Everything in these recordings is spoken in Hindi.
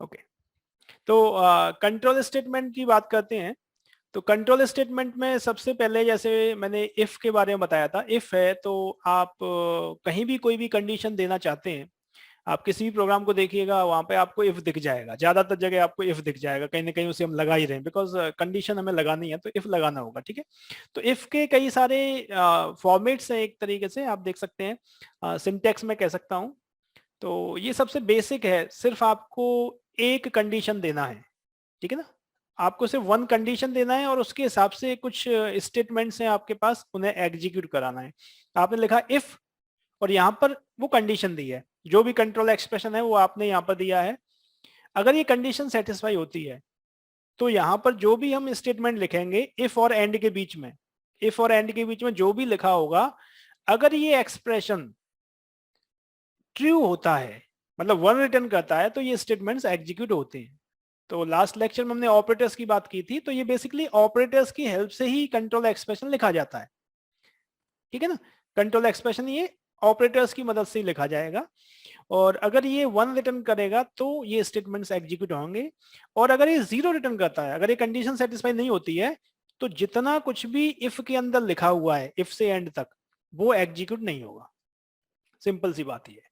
ओके, तो कंट्रोल स्टेटमेंट की बात करते हैं। तो कंट्रोल स्टेटमेंट में सबसे पहले जैसे मैंने इफ के बारे में बताया था, इफ है तो आप कहीं भी कोई भी कंडीशन देना चाहते हैं, आप किसी भी प्रोग्राम को देखिएगा वहां पे आपको इफ दिख जाएगा, ज्यादातर जगह आपको इफ दिख जाएगा, कहीं ना कहीं उसे हम लगा ही रहे हैं बिकॉज कंडीशन हमें लगानी है तो इफ लगाना होगा। ठीक है, तो इफ के कई सारे फॉर्मेट्स हैं, एक तरीके से आप देख सकते हैं, सिंटेक्स में कह सकता हूँ। तो ये सबसे बेसिक है, सिर्फ आपको एक कंडीशन देना है। ठीक है ना, आपको सिर्फ वन कंडीशन देना है और उसके हिसाब से कुछ स्टेटमेंट्स हैं आपके पास, उन्हें एग्जीक्यूट कराना है। आपने लिखा इफ और यहाँ पर वो कंडीशन दी है, जो भी कंट्रोल एक्सप्रेशन है वो आपने यहाँ पर दिया है। अगर ये कंडीशन सेटिस्फाई होती है तो यहाँ पर जो भी हम स्टेटमेंट लिखेंगे इफ और एंड के बीच में, इफ और एंड के बीच में जो भी लिखा होगा, अगर ये एक्सप्रेशन ट्रू होता है, मतलब वन रिटर्न करता है, तो ये स्टेटमेंट्स एग्जीक्यूट होते हैं। तो लास्ट लेक्चर में हमने ऑपरेटर्स की बात की थी, तो ये बेसिकली ऑपरेटर्स की हेल्प से ही कंट्रोल एक्सप्रेशन लिखा जाता है। ठीक है ना, कंट्रोल एक्सप्रेशन ये ऑपरेटर्स की मदद से ही लिखा जाएगा। और अगर ये वन रिटर्न करेगा तो ये स्टेटमेंट्स एग्जीक्यूट होंगे, और अगर ये जीरो रिटर्न करता है, अगर ये कंडीशन सेटिस्फाई नहीं होती है, तो जितना कुछ भी इफ के अंदर लिखा हुआ है इफ से एंड तक, वो एग्जीक्यूट नहीं होगा। सिंपल सी बात ये है।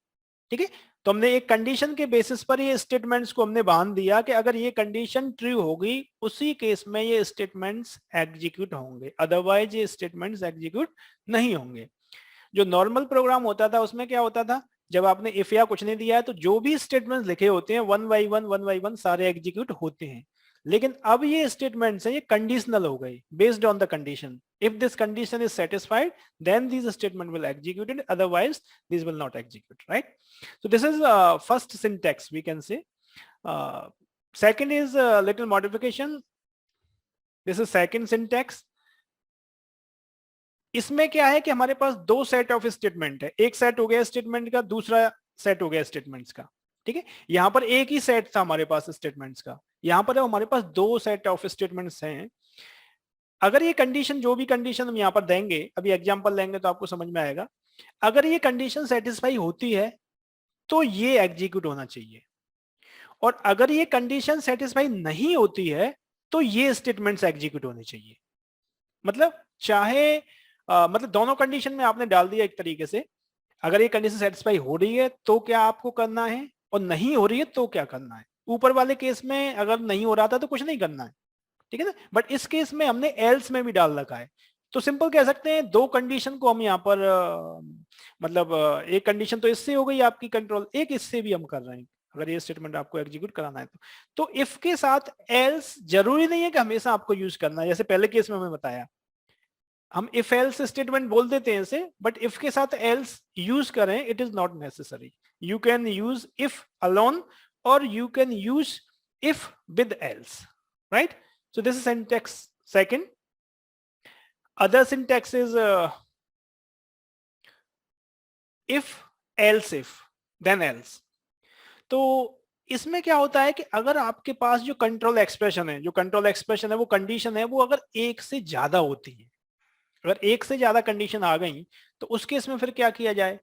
ठीक है, तो हमने एक कंडीशन के बेसिस पर ये स्टेटमेंट्स को हमने बांध दिया कि अगर ये कंडीशन ट्रू होगी उसी केस में ये स्टेटमेंट्स एग्जीक्यूट होंगे, अदरवाइज ये स्टेटमेंट्स एग्जीक्यूट नहीं होंगे। जो नॉर्मल प्रोग्राम होता था उसमें क्या होता था, जब आपने इफ या कुछ नहीं दिया है तो जो भी स्टेटमेंट्स लिखे होते हैं वन बाई वन सारे एग्जीक्यूट होते हैं। लेकिन अब ये स्टेटमेंट्स हैं, ये कंडीशनल हो गई, based on the condition. If this condition is satisfied then this statement will executed, otherwise this will not execute, right? So this is first syntax we can say. Second is little modification. This is second syntax. इसमें क्या है कि हमारे पास दो सेट ऑफ स्टेटमेंट है, एक सेट हो गया स्टेटमेंट का, दूसरा सेट हो गया स्टेटमेंट्स का। ठीक है, यहां पर एक ही सेट था हमारे पास स्टेटमेंट्स का, यहां पर हमारे पास दो सेट ऑफ स्टेटमेंट्स हैं। अगर ये कंडीशन, जो भी कंडीशन हम यहां पर देंगे, अभी एग्जांपल लेंगे तो आपको समझ में आएगा, अगर ये कंडीशन सेटिस्फाई होती है तो ये एग्जीक्यूट होना चाहिए, और अगर ये कंडीशन सेटिस्फाई नहीं होती है तो ये स्टेटमेंट्स एग्जीक्यूट होने चाहिए। मतलब चाहे मतलब दोनों कंडीशन में आपने डाल दिया एक तरीके से, अगर ये कंडीशन सेटिस्फाई हो रही है तो क्या आपको करना है, और नहीं हो रही है तो क्या करना है। ऊपर वाले केस में अगर नहीं हो रहा था तो कुछ नहीं करना है, ठीक है ना, बट इस केस में हमने एल्स में भी डाल रखा है। तो सिंपल कह सकते हैं दो कंडीशन को हम यहाँ पर मतलब एक कंडीशन तो इससे हो गई आपकी कंट्रोल, एक इससे भी हम कर रहे हैं, अगर ये स्टेटमेंट आपको एग्जीक्यूट कराना है तो इफ के साथ एल्स जरूरी नहीं है कि हमेशा आपको यूज करना है, जैसे पहले केस में हमें बताया, हम इफ एल्स स्टेटमेंट बोल देते हैं इसे, बट इफ के साथ एल्स यूज करें it is not necessary. You can use if alone और you can use if with else, right? So this is syntax second. Other syntax is if, else if, then else. तो इसमें क्या होता है कि अगर आपके पास जो कंट्रोल एक्सप्रेशन है, जो कंट्रोल एक्सप्रेशन है वो कंडीशन है, वो अगर एक से ज्यादा होती है, अगर एक से ज्यादा कंडीशन आ गई तो उस केस में फिर क्या किया जाए।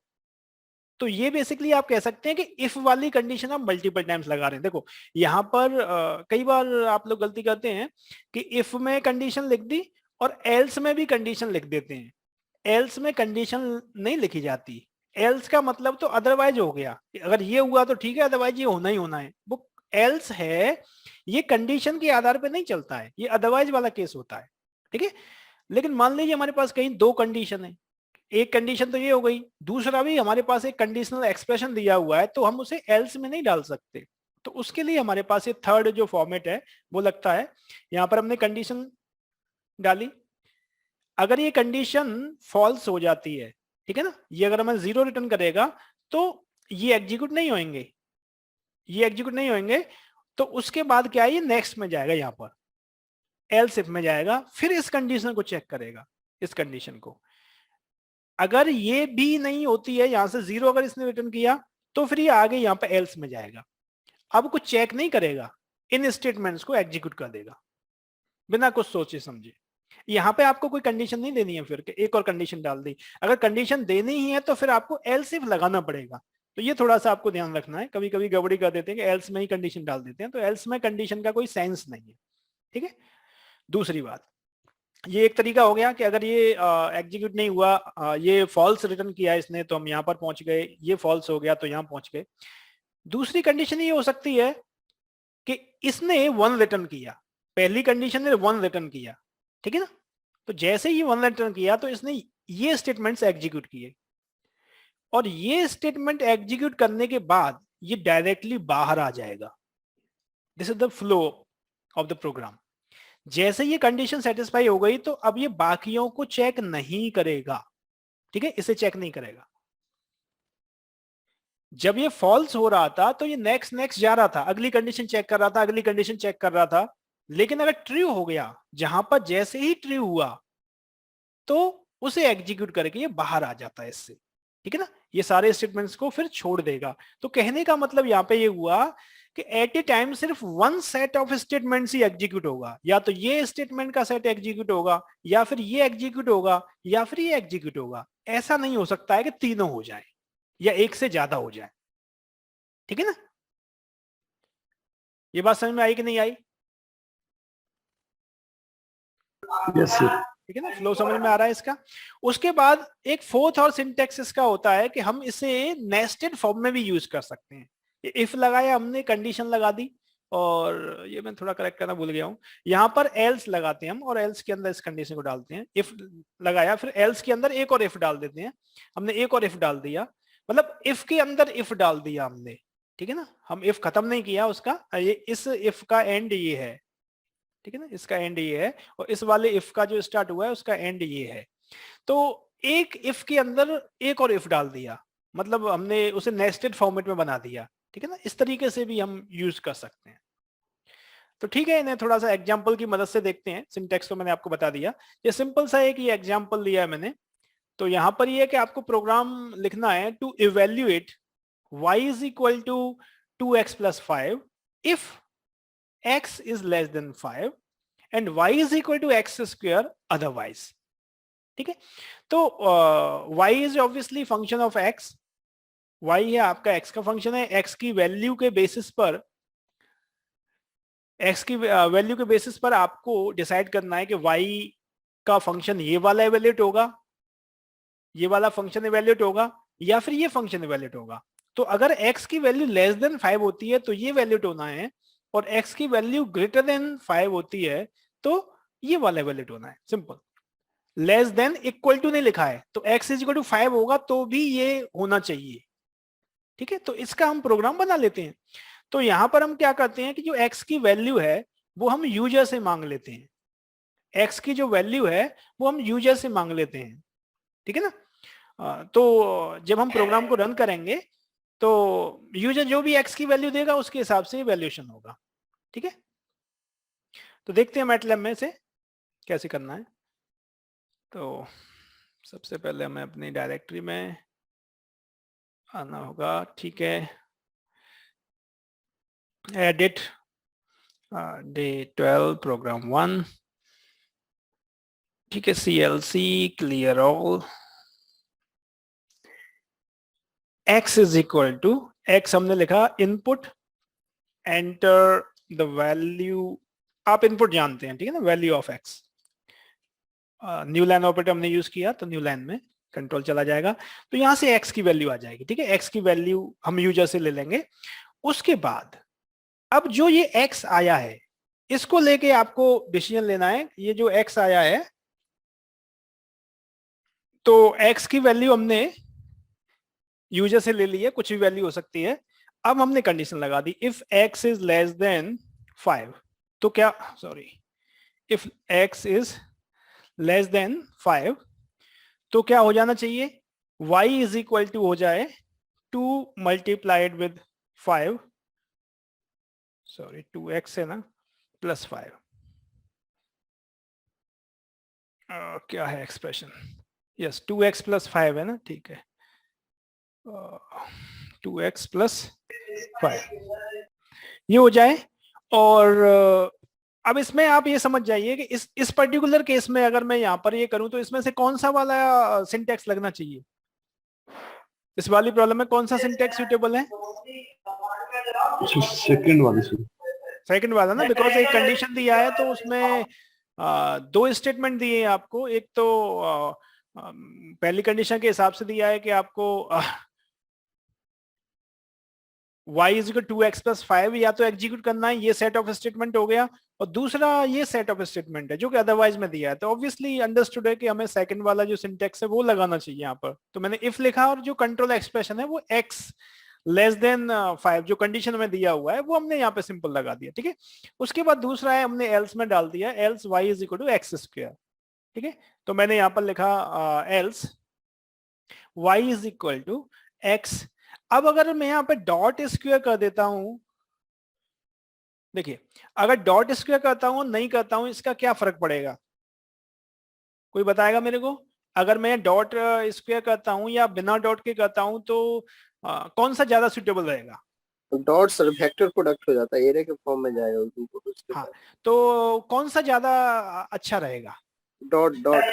तो ये बेसिकली आप कह सकते हैं कि इफ वाली कंडीशन आप मल्टीपल टाइम्स लगा रहे हैं। देखो यहाँ पर कई बार आप लोग गलती करते हैं कि इफ में कंडीशन लिख दी और एल्स में भी कंडीशन लिख देते हैं। एल्स में कंडीशन नहीं लिखी जाती, एल्स का मतलब तो अदरवाइज हो गया, अगर ये हुआ तो ठीक है, अदरवाइज ये होना ही होना है। वो एल्स है, ये कंडीशन के आधार पर नहीं चलता है, ये अदरवाइज वाला केस होता है। ठीक है, लेकिन मान लीजिए हमारे पास कहीं दो कंडीशन है, एक कंडीशन तो ये हो गई, दूसरा भी हमारे पास एक कंडीशनल एक्सप्रेशन दिया हुआ है, तो हम उसे एल्स में नहीं डाल सकते। तो उसके लिए हमारे पास ये थर्ड जो फॉर्मेट है वो लगता है। यहां पर हमने कंडीशन डाली, अगर ये कंडीशन फॉल्स हो जाती है, ठीक है ना, ये अगर हमें जीरो रिटर्न करेगा तो ये एग्जीक्यूट नहीं होंगे, ये एग्जीक्यूट नहीं होंगे। तो उसके बाद क्या है, ये नेक्स्ट में जाएगा, यहां पर एल्स इफ में जाएगा, फिर इस कंडीशन को चेक करेगा, इस कंडीशन को। अगर ये भी नहीं होती है, यहां से जीरो अगर इसने रिटर्न किया तो फिर ये आगे यहाँ पे एल्स में जाएगा। अब कुछ चेक नहीं करेगा, इन स्टेटमेंट्स को एग्जीक्यूट कर देगा बिना कुछ सोचे समझे। यहाँ पे आपको कोई कंडीशन नहीं देनी है, फिर एक और कंडीशन डाल दी। अगर कंडीशन देनी ही है तो फिर आपको एल्स इफ लगाना पड़ेगा तो ये थोड़ा सा आपको ध्यान रखना है, कभी कभी गड़बड़ी कर देते हैं कि एल्स में ही कंडीशन डाल देते हैं, तो एल्स में कंडीशन का कोई सेंस नहीं है, ठीक है। दूसरी बात, ये एक तरीका हो गया कि अगर ये एग्जीक्यूट नहीं हुआ, ये फॉल्स रिटर्न किया इसने तो हम यहाँ पर पहुंच गए, ये फॉल्स हो गया तो यहाँ पहुंच गए। दूसरी कंडीशन ये हो सकती है कि इसने 1 रिटर्न किया, पहली कंडीशन ने 1 रिटर्न किया, ठीक है ना, तो जैसे ही 1 रिटर्न किया तो इसने ये स्टेटमेंट्स एग्जीक्यूट किए, और ये स्टेटमेंट एग्जीक्यूट करने के बाद ये डायरेक्टली बाहर आ जाएगा। This is the flow of the program. जैसे ये कंडीशन सेटिस्फाई हो गई तो अब ये बाकियों को चेक नहीं करेगा, ठीक है, इसे चेक नहीं करेगा। जब ये फॉल्स हो रहा था तो ये नेक्स्ट नेक्स्ट जा रहा था, अगली कंडीशन चेक कर रहा था, अगली कंडीशन चेक कर रहा था, लेकिन अगर ट्रू हो गया, जहां पर जैसे ही ट्रू हुआ तो उसे एग्जीक्यूट करके ये बाहर आ जाता है इससे, ठीक है ना, ये सारे स्टेटमेंट्स को फिर छोड़ देगा। तो कहने का मतलब यहाँ पे ये हुआ कि एट ए टाइम सिर्फ 1 set of statements he execute होगा, या तो ये स्टेटमेंट का सेट एग्जीक्यूट होगा, या फिर ये एग्जीक्यूट होगा, या फिर ये एग्जीक्यूट होगा। ऐसा नहीं हो सकता है कि तीनों हो जाए या एक से ज्यादा हो जाए, ठीक है ना। ये बात समझ में आई कि नहीं आई? Yes sir. ठीक है ना, फ्लो समझ में आ रहा है इसका। उसके बाद एक फोर्थ और सिंटेक्स इसका होता है कि हम इसे नेस्टेड फॉर्म में भी यूज कर सकते हैं। इफ लगाया हमने, कंडीशन लगा दी, और ये मैं थोड़ा करेक्ट करना भूल गया हूं, यहाँ पर एल्स लगाते हैं हम, और एल्स के अंदर इस कंडीशन को डालते हैं। इफ लगाया, फिर एल्स के अंदर एक और इफ डाल देते हैं। हमने एक और इफ डाल दिया, मतलब इफ के अंदर इफ डाल दिया हमने, ठीक है ना, हम इफ खत्म नहीं किया उसका, ये इस इफ का एंड ये है, ठीक है ना, इसका एंड ये है, और इस वाले इफ का जो स्टार्ट हुआ है उसका एंड ये है। तो एक इफ के अंदर एक और इफ डाल दिया, मतलब हमने उसे नेस्टेड फॉर्मेट में बना दिया, ठीक है ना। इस तरीके से भी हम यूज कर सकते हैं। तो ठीक है, इन्हें थोड़ा सा एग्जाम्पल की मदद से देखते हैं। सिंटेक्स तो मैंने आपको बता दिया, ये सिंपल सा एक ये एग्जाम्पल लिया है मैंने। तो यहाँ पर ये है कि आपको प्रोग्राम लिखना है to evaluate y is equal to 2x plus 5 if x is less than 5 and y is equal to x square otherwise, ठीक है। तो y is obviously function of x, y है आपका x का फंक्शन है, x की वैल्यू के बेसिस पर, x की वैल्यू के बेसिस पर आपको डिसाइड करना है कि y का फंक्शन ये वाला इवेल्यूएट होगा, ये वाला फंक्शन इवेल्यूएट होगा, या फिर ये फंक्शन इवेल्यूएट होगा। तो अगर x की वैल्यू लेस देन 5 होती है तो ये इवेल्यूएट होना है, और x की वैल्यू ग्रेटर देन 5 होती है तो ये वाला इवेल्यूएट होना है। Simple, less than equal to नहीं लिखा है, तो x इज इक्वल टू 5 होगा तो भी ये होना चाहिए, ठीक है। तो इसका हम प्रोग्राम बना लेते हैं। तो यहां पर हम क्या करते हैं कि जो x की वैल्यू है वो हम यूजर से मांग लेते हैं, x की जो वैल्यू है वो हम यूजर से मांग लेते हैं, ठीक है ना। तो जब हम प्रोग्राम को रन करेंगे तो यूजर जो भी x की वैल्यू देगा उसके हिसाब से वैल्यूएशन होगा, ठीक है। तो देखते हैं मैटलैब में से कैसे करना है। तो सबसे पहले हमें अपनी डायरेक्टरी में आना होगा, ठीक है, एडिट डे 12 प्रोग्राम 1, ठीक है, CLC clear all, x is equal to, x हमने लिखा इनपुट, एंटर द वैल्यू, आप इनपुट जानते हैं, ठीक है ना, value of x। New line operator हमने यूज किया तो न्यू लाइन में कंट्रोल चला जाएगा, तो यहां से x की वैल्यू आ जाएगी, ठीक है, x की वैल्यू हम यूजर से ले लेंगे। उसके बाद अब जो ये x आया है इसको लेके आपको डिसीजन लेना है। ये जो x आया है तो x की वैल्यू हमने यूजर से ले ली है, कुछ भी वैल्यू हो सकती है। अब हमने कंडीशन लगा दी, if x is less than 5, तो क्या, sorry, if x is less than 5 तो क्या हो जाना चाहिए, y इज इक्वल टू हो जाए 2 मल्टीप्लाइड विद 5, सॉरी 2x है ना, प्लस 5। क्या है एक्सप्रेशन, यस 2x प्लस 5 है ना, ठीक है, 2x प्लस 5 ये हो जाए। और अब इसमें आप ये समझ जाइए कि इस पर्टिकुलर केस में अगर मैं यहाँ पर ये करूं तो इसमें से कौन सा वाला सिंटेक्स लगना चाहिए, इस वाली प्रॉब्लम में कौन सा सिंटेक्स सूटेबल है? सेकंड वाली सर। सेकंड वाला ना, बिकॉज एक कंडीशन दिया है तो उसमें दो स्टेटमेंट दिए हैं आपको। एक तो पहली कंडीशन के हिसाब से दिया है कि आपको y is equal 2x plus 5 या तो एग्जीक्यूट करना है, ये सेट ऑफ स्टेटमेंट हो गया, और दूसरा ये सेट ऑफ स्टेटमेंट है जो कि अदरवाइज में दिया है। तो ऑब्वियसली अंडरस्टूड है कि हमें सेकंड वाला जो सिंटेक्स है वो लगाना चाहिए यहाँ पर। तो मैंने इफ लिखा और जो कंट्रोल एक्सप्रेशन है वो x लेस देन 5 जो कंडीशन में दिया हुआ है वो हमने यहाँ पे सिंपल लगा दिया, ठीक है। उसके बाद दूसरा है हमने एल्स में डाल दिया, else y is equal to x square, ठीक है। तो मैंने यहाँ पर लिखा else y is equal to x. अब अगर मैं यहाँ पे डॉट स्क्वायर कर देता हूं, देखिए अगर डॉट स्क्वायर करता हूं नहीं करता हूं इसका क्या फर्क पड़ेगा, कोई बताएगा मेरे को? अगर मैं डॉट स्क्वायर करता हूं या बिना डॉट के करता हूं तो कौन सा ज्यादा सुटेबल रहेगा? तो डॉट सर वेक्टर प्रोडक्ट हो जाता है, एरे के फॉर्म में जाएगा उसको उसके हाँ, बाद। तो कौन सा ज्यादा अच्छा रहेगा? Dot dot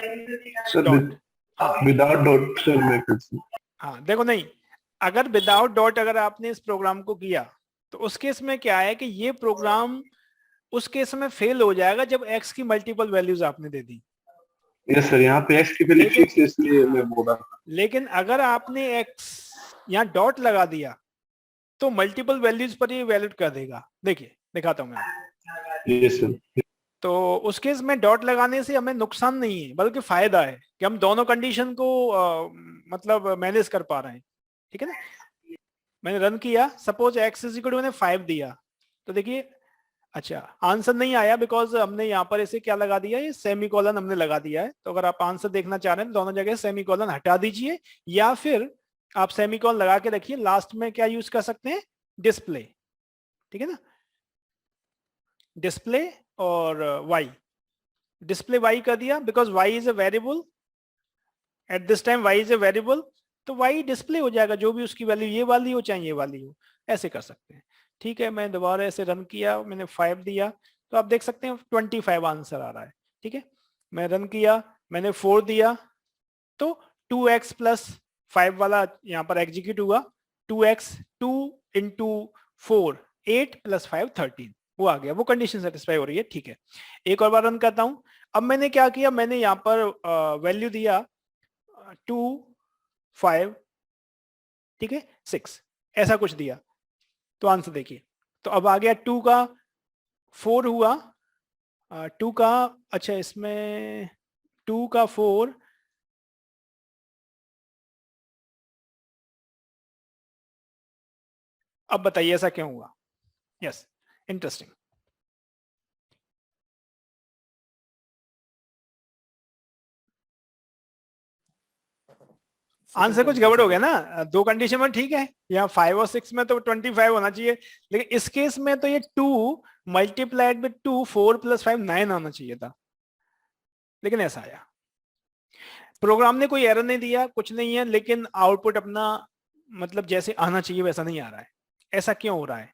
sir dot. हाँ विदाउट डॉट सर मैं कैसे? हाँ, देखो नहीं, अगर विदाउट डॉट अगर आपने इस प्रोग्राम को किया तो उस केस में क्या है कि ये प्रोग्राम उस केस में फेल हो जाएगा जब x की मल्टीपल वैल्यूज आपने दे दी। यस सर, यहाँ पे एक्स की वैल्यू लेकिन- फिक्स है इसलिए हाँ। मैं बोल रहा था। लेकिन अगर आपने x यहाँ डॉट लगा दिया तो मल्टीपल वैल्यूज पर ये वैलिड कर देगा। देखिए दिखाता हूं मैं। Yes sir. तो उस केस में डॉट लगाने से हमें नुकसान नहीं है बल्कि फायदा है कि हम दोनों कंडीशन को मतलब मैनेज कर पा रहे हैं, ठीक है ना। मैंने रन किया, suppose x is equal to मैंने 5 दिया, तो देखिए अच्छा आंसर नहीं आया बिकॉज हमने यहाँ पर इसे क्या लगा दिया, ये सेमीकोलन हमने लगा दिया है। तो अगर आप आंसर देखना चाह रहे हैं तो दोनों जगह सेमीकोलन हटा दीजिए, या फिर आप सेमीकोलन लगा के रखिए, लास्ट में क्या यूज कर सकते हैं, डिस्प्ले, ठीक है ना, डिस्प्ले और y, डिस्प्ले y कर दिया because y is a variable, at this time y is a variable, तो y डिस्प्ले हो जाएगा जो भी उसकी वैल्यू ये वाली हो चाहे ये वाली हो, ऐसे कर सकते हैं, ठीक है। मैं दोबारा ऐसे रन किया, मैंने 5 दिया तो आप देख सकते हैं 25 आंसर आ रहा है, ठीक है। मैं रन किया, मैंने 4 दिया तो 2x प्लस 5 वाला यहाँ पर एग्जीक्यूट हुआ, 2x 2 इंटू 4 8 प्लस 5 13, वो आ गया, वो कंडीशन सेटिस्फाई हो रही है, ठीक है। एक और बार रन करता हूं। अब मैंने क्या किया, मैंने यहाँ पर वैल्यू दिया 2 5, ठीक है 6, ऐसा कुछ दिया, तो आंसर देखिए, तो अब आ गया 2 का 4 हुआ, 2 का, अच्छा इसमें 2 का 4, अब बताइए ऐसा क्यों हुआ? Yes, interesting. आंसर कुछ गड़बड़ हो गया ना, दो कंडीशन में ठीक है, यहाँ 5 और 6 में तो 25 होना चाहिए, लेकिन इस केस में तो ये 2 मल्टीप्लाइड विद 2 4 प्लस 5 9 आना चाहिए था, लेकिन ऐसा आया। प्रोग्राम ने कोई एरर नहीं दिया, कुछ नहीं है, लेकिन आउटपुट अपना मतलब जैसे आना चाहिए वैसा नहीं आ रहा है, ऐसा क्यों हो रहा है?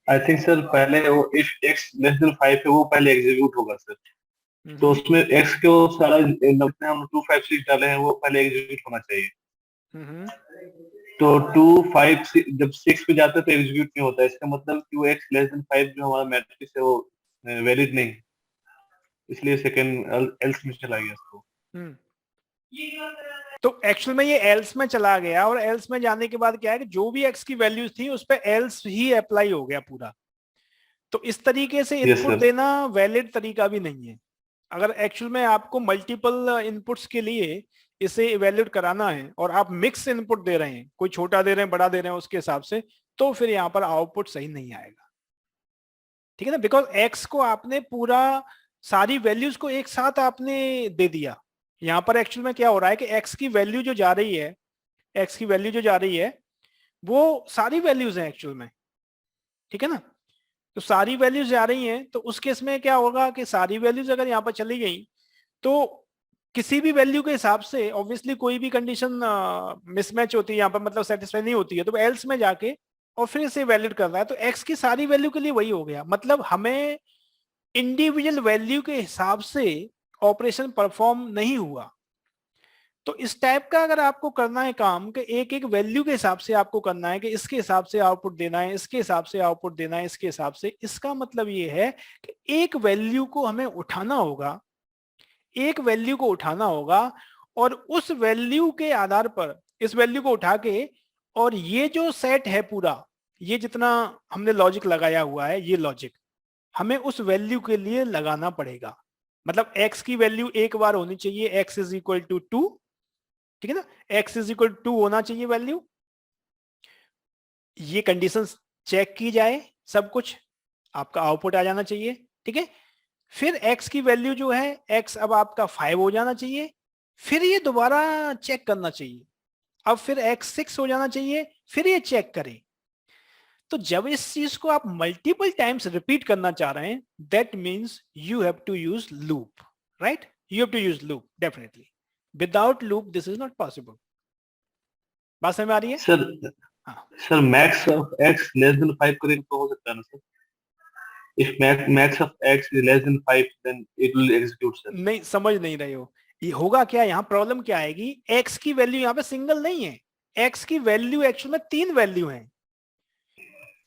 आई थिंक सर पहले वो इफ एक्स लेस देन 5 है वो पहले एग्जीक्यूट होगा सर। तो उसमें एक्स के वो सारा लगता है हम 2 5 6 डाले हैं वो पहले एग्जीक्यूट होना चाहिए। तो 2 5 6 जब 6 पे जाता है तो एग्जीक्यूट नहीं होता है, इसका मतलब कि वो एक्स लेस देन 5 जो हमारा मैट्रिक्स है वो वैलिड नहीं, इसलिए सेकंड एल्स में चला गया उसको। तो एक्चुअल में ये एल्स में चला गया, और एल्स में जाने के बाद क्या है कि जो भी एक्स की वैल्यूज थी उस पर एल्स ही अप्लाई हो गया पूरा। तो इस तरीके से इनपुट देना वैलिड तरीका भी नहीं है। अगर एक्चुअल में आपको मल्टीपल इनपुट्स के लिए इसे इवेल्यूएट कराना है और आप मिक्स इनपुट दे रहे हैं, कोई छोटा दे रहे हैं बड़ा दे रहे हैं उसके हिसाब से, तो फिर यहाँ पर आउटपुट सही नहीं आएगा, ठीक है ना, बिकॉज एक्स को आपने पूरा सारी वैल्यूज को एक साथ आपने दे दिया। यहाँ पर एक्चुअल में क्या हो रहा है कि एक्स की वैल्यू जो जा रही है, एक्स की वैल्यू जो जा रही है वो सारी वैल्यूज हैं एक्चुअल में, ठीक है ना। तो सारी वैल्यूज जा रही हैं, तो उस केस में क्या होगा कि सारी वैल्यूज अगर यहाँ पर चली गई तो किसी भी वैल्यू के हिसाब से ऑब्वियसली कोई भी कंडीशन मिसमैच होती है यहाँ पर, मतलब सेटिस्फाई नहीं होती है, तो एल्स में जाके और फिर इसे वैलिड करना है। तो एक्स की सारी वैल्यू के लिए वही हो गया, मतलब हमें इंडिविजुअल वैल्यू के हिसाब से ऑपरेशन परफॉर्म नहीं हुआ, तो इस टाइप का अगर आपको करना है काम कि एक एक वैल्यू के हिसाब से आपको करना है कि इसके हिसाब से आउटपुट देना है, इसके हिसाब से आउटपुट देना है, इसके हिसाब से, इसका मतलब ये है कि एक वैल्यू को हमें उठाना होगा, एक वैल्यू को उठाना होगा और उस वैल्यू के आधार पर इस वैल्यू को उठा के, और ये जो सेट है पूरा, ये जितना हमने लॉजिक लगाया हुआ है, ये लॉजिक हमें उस वैल्यू के लिए लगाना पड़ेगा। मतलब x की वैल्यू एक बार होनी चाहिए, x इज इक्वल टू 2, ठीक है ना, x इज इक्वल टू 2 होना चाहिए वैल्यू, ये कंडीशन चेक की जाए, सब कुछ आपका आउटपुट आ जाना चाहिए, ठीक है। फिर x की वैल्यू जो है, x अब आपका 5 हो जाना चाहिए, फिर ये दोबारा चेक करना चाहिए, अब फिर x 6 हो जाना चाहिए, फिर ये चेक करें। तो जब इस चीज को आप मल्टीपल टाइम्स रिपीट करना चाह रहे हैं, that means you have to use loop, right, you have to use loop definitely, without loop this is not possible. बात समझ में आ रही है? सर हाँ, sir max of x less than 5 करेंगे तो हो सकता है ना sir? If max of x is less than 5 then it will execute sir. नहीं समझ नहीं रहे हो, ये होगा क्या, यहाँ प्रॉब्लम क्या आएगी, x की वैल्यू यहाँ पे सिंगल नहीं है, x की वैल्यू एक्चुअल में 3 वैल्यू है।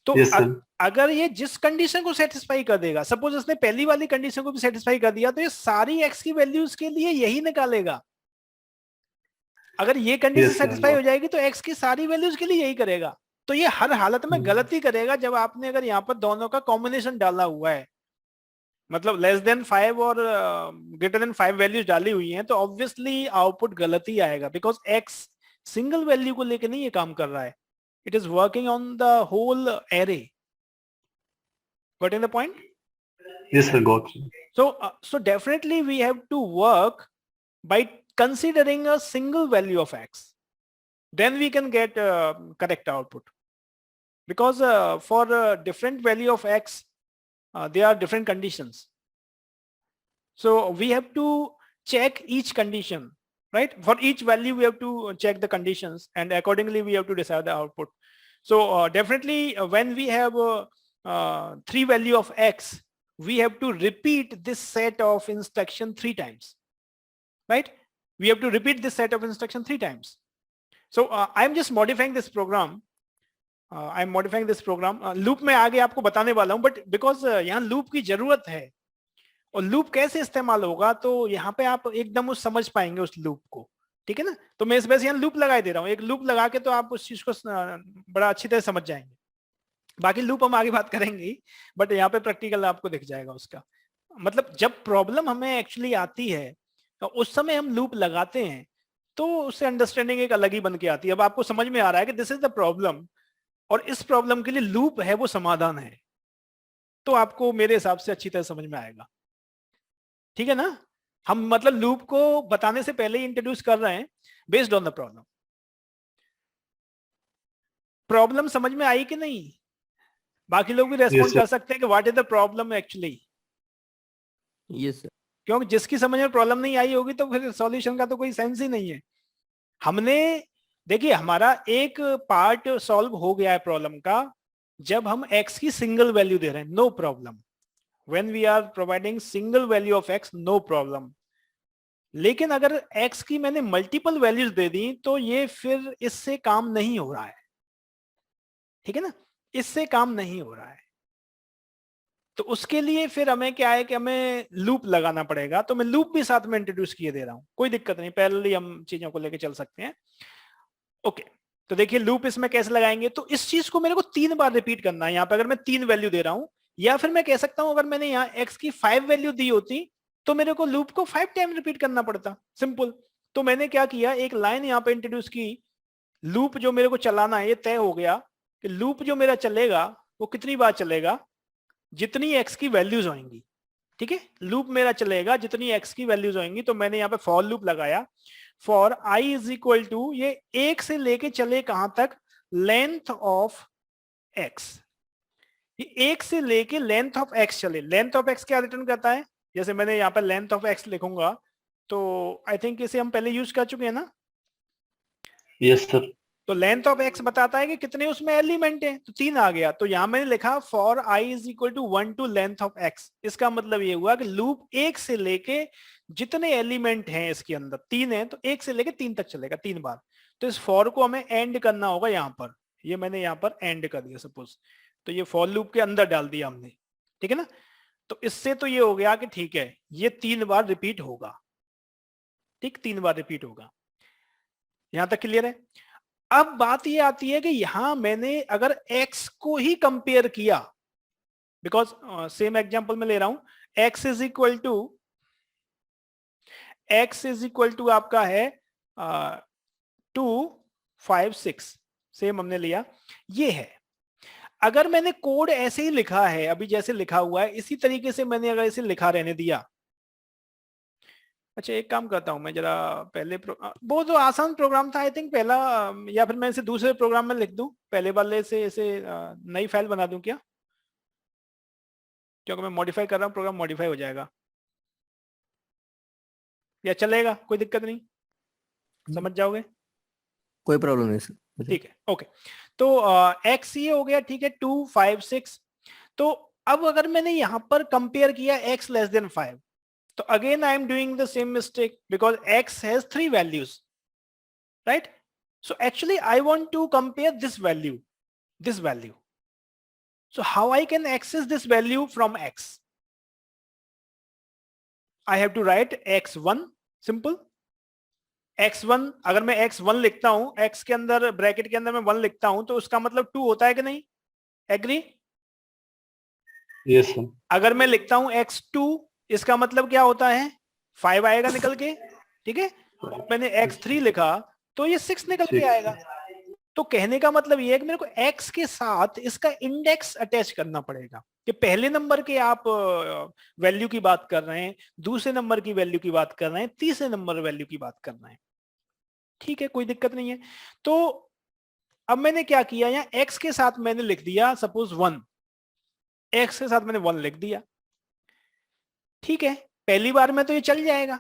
तो Yes sir. अगर ये जिस कंडीशन को सेटिस्फाई कर देगा, सपोज इसने पहली वाली कंडीशन को भी सेटिस्फाई कर दिया, तो ये सारी x की वैल्यूज के लिए यही निकालेगा। अगर ये कंडीशन Yes sir. सेटिस्फाई हो जाएगी तो x की सारी वैल्यूज के लिए यही करेगा। तो ये हर हालत में गलती करेगा जब आपने अगर यहाँ पर दोनों का कॉम्बिनेशन डाला हुआ है, मतलब लेस देन 5 और ग्रेटर देन 5 वैल्यूज डाली हुई हैं, तो ऑब्वियसली आउटपुट गलत ही आएगा, बिकॉज x सिंगल वैल्यू को लेकर नहीं ये काम कर रहा है, it is working on the whole array. Getting the point? Yes sir, got you. So definitely we have to work by considering a single value of x, then we can get correct output, because for different value of x there are different conditions, so we have to check each condition, right? For each value we have to check the conditions and accordingly we have to decide the output. So definitely when we have 3 value of x, we have to repeat this set of instruction 3 times, right? We have to repeat this set of instruction 3 times. So I'm just modifying this program. I'm modifying this program. Loop में आगे आपको बताने वाला हूँ, but because यहाँ loop की जरूरत है, और loop कैसे इस्तेमाल होगा तो यहाँ पे आप एकदम उस समझ पाएंगे उस loop को, ठीक है ना। तो मैं इस वजह से यहाँ loop लगा दे रहा हूँ, एक loop लगा के तो आप उस चीज को बड़ा अच्छी तरह समझ जाएंगे। बाकी लूप हम आगे बात करेंगे, बट यहाँ पे प्रैक्टिकल आपको दिख जाएगा उसका मतलब। जब प्रॉब्लम हमें एक्चुअली आती है तो उस समय हम लूप लगाते हैं, तो उससे अंडरस्टैंडिंग एक अलग ही बन के आती है। अब आपको समझ में आ रहा है कि दिस इज द प्रॉब्लम, और इस प्रॉब्लम के लिए लूप है वो समाधान है, तो आपको मेरे हिसाब से अच्छी तरह समझ में आएगा, ठीक है ना। हम मतलब लूप को बताने से पहले ही इंट्रोड्यूस कर रहे हैं based on the problem. Problem समझ में आई कि नहीं? बाकी लोग भी रेस्पॉन्ड कर सकते हैं कि what is the problem actually. Yes sir. क्योंकि जिसकी समझ में प्रॉब्लम नहीं आई होगी तो फिर सॉल्यूशन का तो कोई सेंस ही नहीं है। हमने देखिए हमारा एक पार्ट सॉल्व हो गया है प्रॉब्लम का, जब हम x की सिंगल वैल्यू दे रहे हैं, no problem. When we are providing single value of x, no problem. लेकिन अगर x की मैंने मल्टीपल वैल्यूज दे दी तो ये फिर इससे काम नहीं हो रहा है, ठीक है ना, इससे काम नहीं हो रहा है। तो उसके लिए फिर हमें क्या है कि हमें लूप लगाना पड़ेगा, तो मैं लूप भी साथ में इंट्रोड्यूस किए दे रहा हूं, कोई दिक्कत नहीं, पैरेलली हम चीजों को लेके चल सकते हैं। ओके, तो देखिए लूप इसमें कैसे लगाएंगे। तो इस चीज को मेरे को 3 बार रिपीट करना है। यहाँ पे अगर मैं 3 वैल्यू दे रहा हूं, या फिर मैं कह सकता हूं अगर मैंने यहाँ x की 5 वैल्यू दी होती तो मेरे को लूप को 5 टाइम रिपीट करना पड़ता, सिंपल। तो मैंने क्या किया, एक लाइन यहाँ पे इंट्रोड्यूस की, लूप जो मेरे को चलाना है ये तय हो गया कि लूप जो मेरा चलेगा वो कितनी बार चलेगा, जितनी x की वैल्यूज होंगी, ठीक है। लूप मेरा चलेगा जितनी x की वैल्यूज होंगी। तो मैंने यहाँ पे फॉर लूप लगाया, for i is equal to, ये 1 से लेके चले कहां तक, लेंथ ऑफ x, ये 1 से लेके लेंथ ऑफ x चले। लेंथ ऑफ x क्या रिटर्न करता है, जैसे मैंने यहाँ पे लेंथ ऑफ x लिखूंगा, तो आई थिंक इसे हम पहले यूज कर चुके हैं ना। Yes sir. तो लेंथ ऑफ एक्स बताता है कि कितने उसमें एलिमेंट है, तो 3 आ गया। तो यहां मैंने लिखा for i is equal to 1 to length of x. इसका मतलब ये हुआ कि लूप 1 से लेके जितने एलिमेंट हैं इसके अंदर 3 है, तो 1 से लेके 3 तक चलेगा 3 बार। तो इस फॉर को हमें एंड करना होगा यहाँ पर, ये मैंने यहाँ पर एंड कर दिया सपोज, तो ये फॉर लूप के अंदर डाल दिया हमने, ठीक है ना। तो इससे तो ये हो गया कि ठीक है ये 3 बार रिपीट होगा, ठीक, 3 बार रिपीट होगा। यहां तक क्लियर है। अब बात ये आती है कि यहां मैंने अगर x को ही कंपेयर किया, बिकॉज सेम एग्जांपल में ले रहा हूं, x इज इक्वल टू आपका है 2 5 6, सेम हमने लिया, ये है। अगर मैंने कोड ऐसे ही लिखा है अभी जैसे लिखा हुआ है, इसी तरीके से मैंने अगर इसे लिखा रहने दिया, अच्छा एक काम करता हूं मैं जरा पहले वो तो आसान प्रोग्राम था आई थिंक पहला, या फिर मैं इसे दूसरे प्रोग्राम में लिख दूं, पहले वाले से इसे नई फाइल बना दूं क्या, क्योंकि मैं मॉडिफाई कर रहा हूं, प्रोग्राम मॉडिफाई हो जाएगा, या चलेगा कोई दिक्कत नहीं, समझ जाओगे, कोई प्रॉब्लम नहीं सर। ठीक है ओके। तो एक्स ये हो गया, ठीक है 2 5 6। तो अब अगर मैंने यहां पर कंपेयर किया x less than 5, so again I am doing the same mistake because x has 3 values, right? So actually I want to compare this value. So how I can access this value from x? I have to write x1 simple. x1 अगर मैं x1 लिखता हूं, x के अंदर ब्रैकेट के अंदर मैं 1 लिखता हूं, तो उसका मतलब 2 होता है कि नहीं, एग्री? Yes sir. अगर मैं लिखता हूं x2, इसका मतलब क्या होता है, 5 आएगा निकल के, ठीक है। मैंने x3 लिखा तो ये 6 निकल के आएगा। तो कहने का मतलब ये है कि मेरे को x के साथ इसका इंडेक्स अटैच करना पड़ेगा, कि पहले नंबर के आप वैल्यू की बात कर रहे हैं, दूसरे नंबर की वैल्यू की बात कर रहे हैं, तीसरे नंबर वैल्यू की बात कर रहे हैं, ठीक है कोई दिक्कत नहीं है। तो अब मैंने क्या किया, यहाँ x के साथ मैंने लिख दिया सपोज 1, x के साथ मैंने 1 लिख दिया, ठीक है। पहली बार में तो ये चल जाएगा,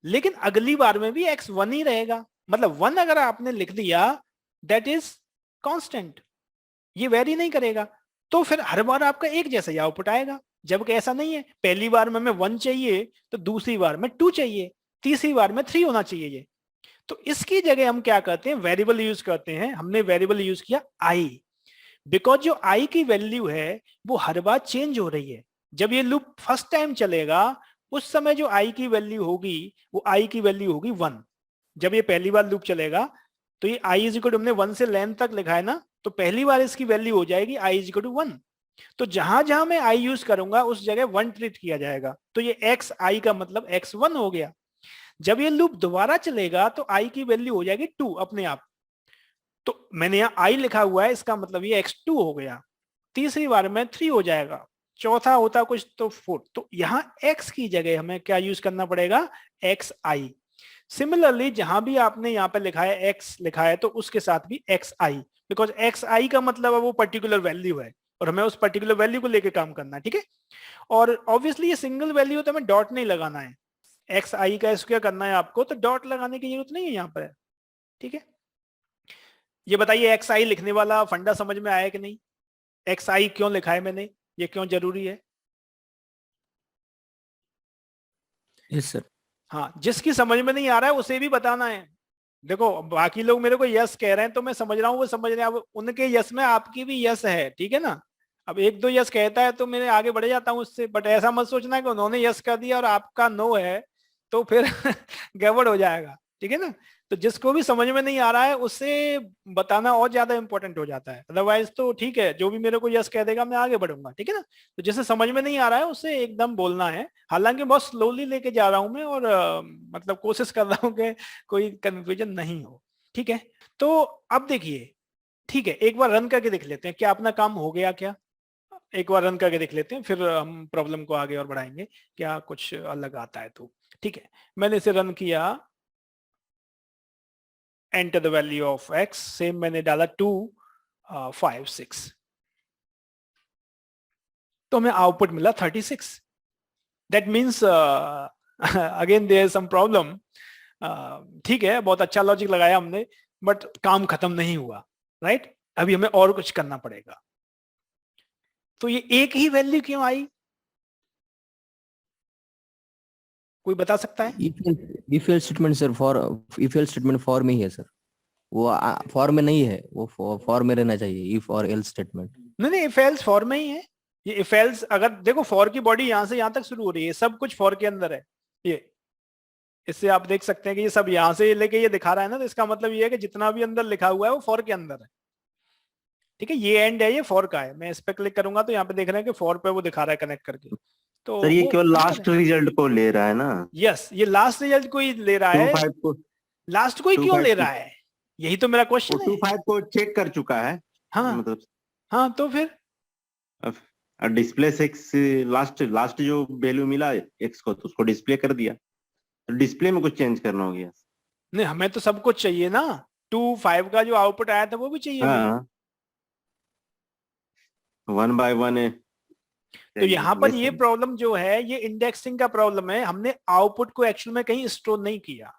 लेकिन अगली बार में भी x 1 ही रहेगा। मतलब 1 अगर आपने लिख दिया दैट इज कांस्टेंट, ये वेरी नहीं करेगा, तो फिर हर बार आपका एक जैसा ही आउटपुट आएगा। जबकि ऐसा नहीं है, पहली बार में 1 चाहिए तो दूसरी बार में 2 चाहिए, तीसरी बार में 3 होना चाहिए ये। तो इसकी जगह हम क्या करते हैं, वेरिएबल यूज करते हैं। हमने वेरिएबल यूज किया i, बिकॉज जो i की वैल्यू है वो हर बार चेंज हो रही है। जब ये लूप फर्स्ट टाइम चलेगा उस समय जो i की वैल्यू होगी वो i की वैल्यू होगी 1। जब ये पहली बार लूप चलेगा तो ये i इज इक्वल टू, हमने 1 से लेंथ तक लिखा है ना, तो पहली बार इसकी वैल्यू हो जाएगी i इज इक्वल टू 1। तो जहां जहां मैं i यूज करूंगा उस जगह 1 ट्रीट किया जाएगा, तो ये x i का मतलब x1 हो गया। जब ये लूप दोबारा चलेगा तो i की वैल्यू हो जाएगी 2 अपने आप। तो मैंने यहाँ i लिखा हुआ है, इसका मतलब ये x2 हो गया, तीसरी बार में 3 हो जाएगा, चौथा होता कुछ तो 4। तो यहाँ x की जगह हमें क्या यूज करना पड़ेगा, xi। सिमिलरली जहां भी आपने यहाँ पे लिखा है x लिखा है तो उसके साथ भी xi, बिकॉज xi का मतलब है वो पर्टिकुलर वैल्यू है और हमें उस पर्टिकुलर वैल्यू को लेके काम करना है, ठीक है। और ऑब्वियसली ये सिंगल वैल्यू तो हमें डॉट नहीं लगाना है, xi का स्क्वायर करना है आपको, तो डॉट लगाने की जरूरत नहीं है यहाँ पर, ठीक है। ये बताइए xi लिखने वाला फंडा समझ में आया कि नहीं, xi क्यों लिखा है मैंने, ये क्यों जरूरी है? Yes sir. हाँ, जिसकी समझ में नहीं आ रहा है उसे भी बताना है। देखो बाकी लोग मेरे को यस कह रहे हैं तो मैं समझ रहा हूँ वो समझ रहे हैं, अब उनके यस में आपकी भी यस है, ठीक है ना। अब एक दो यस कहता है तो मैं आगे बढ़ जाता हूँ उससे, बट ऐसा मत सोचना कि उन्होंने यस कर दिया और आपका नो है तो फिर गड़बड़ हो जाएगा, ठीक है ना। तो जिसको भी समझ में नहीं आ रहा है उसे बताना और ज्यादा इंपॉर्टेंट हो जाता है, अदरवाइज तो ठीक है जो भी मेरे को यस कह देगा मैं आगे बढ़ूंगा, ठीक है ना। तो जिसे समझ में नहीं आ रहा है उसे एकदम बोलना है, हालांकि बहुत स्लोली लेके जा रहा हूं मैं और मतलब कोशिश कर रहा हूं कि कोई कंफ्यूजन नहीं हो, ठीक है। तो अब देखिए, ठीक है, एक बार रन करके देख लेते हैं क्या अपना काम हो गया क्या, एक बार रन करके देख लेते हैं, फिर हम प्रॉब्लम को आगे और बढ़ाएंगे क्या कुछ अलग आता है तो, ठीक है। मैंने इसे रन किया, enter the value of x, same मैंने डाला 2 5 6, तो हमें आउटपुट मिला 36। That means again there is some problem, ठीक है बहुत अच्छा लॉजिक लगाया हमने, बट काम खत्म नहीं हुआ, राइट? अभी हमें और कुछ करना पड़ेगा। तो ये एक ही वैल्यू क्यों आई, कोई बता सकता है? If else statement sir, for if else statement for में ही है सर, वो फॉर में नहीं है, वो फॉर में रहना चाहिए, इफ और एल्स स्टेटमेंट। नहीं, इफ एल्स फॉर में ही है। ये इफ एल्स, अगर देखो फॉर की बॉडी यहां से यहां तक शुरू हो रही है, सब कुछ फॉर के अंदर है। ये इससे आप देख सकते हैं कि ये सब यहां से लेके ये दिखा रहा है ना, तो इसका मतलब ये है कि जितना भी अंदर लिखा हुआ है वो फॉर के अंदर है। ठीक है, ये एंड है, ये फॉर का है। मैं इस पे क्लिक करूंगा तो यहाँ पे देख रहे हैं कि फॉर पे वो दिखा रहा है कनेक्ट करके। तो सर ये वो केवल लास्ट रिजल्ट को ले रहा है ना? यस, ये लास्ट रिजल्ट को ही ले रहा है। 25 को, लास्ट को ही क्यों 25 ले रहा है, यही तो मेरा क्वेश्चन वो है। 25 को चेक कर चुका है। हाँ मतलब हाँ, तो फिर डिस्प्ले एक्स, लास्ट जो वैल्यू मिला एक्स को, तो उसको डिस्प्ले कर दिया। तो डिस्प्ले में कुछ चेंज करना हो गया? नहीं, हमें तो सब कुछ चाहिए ना। 2 5 का जो आउटपुट आया था वो भी चाहिए हमें। हाँ, 1 by 1 है। तो यहाँ पर ये प्रॉब्लम जो है, ये इंडेक्सिंग का प्रॉब्लम है। हमने आउटपुट को एक्चुअल में कहीं स्टोर नहीं किया।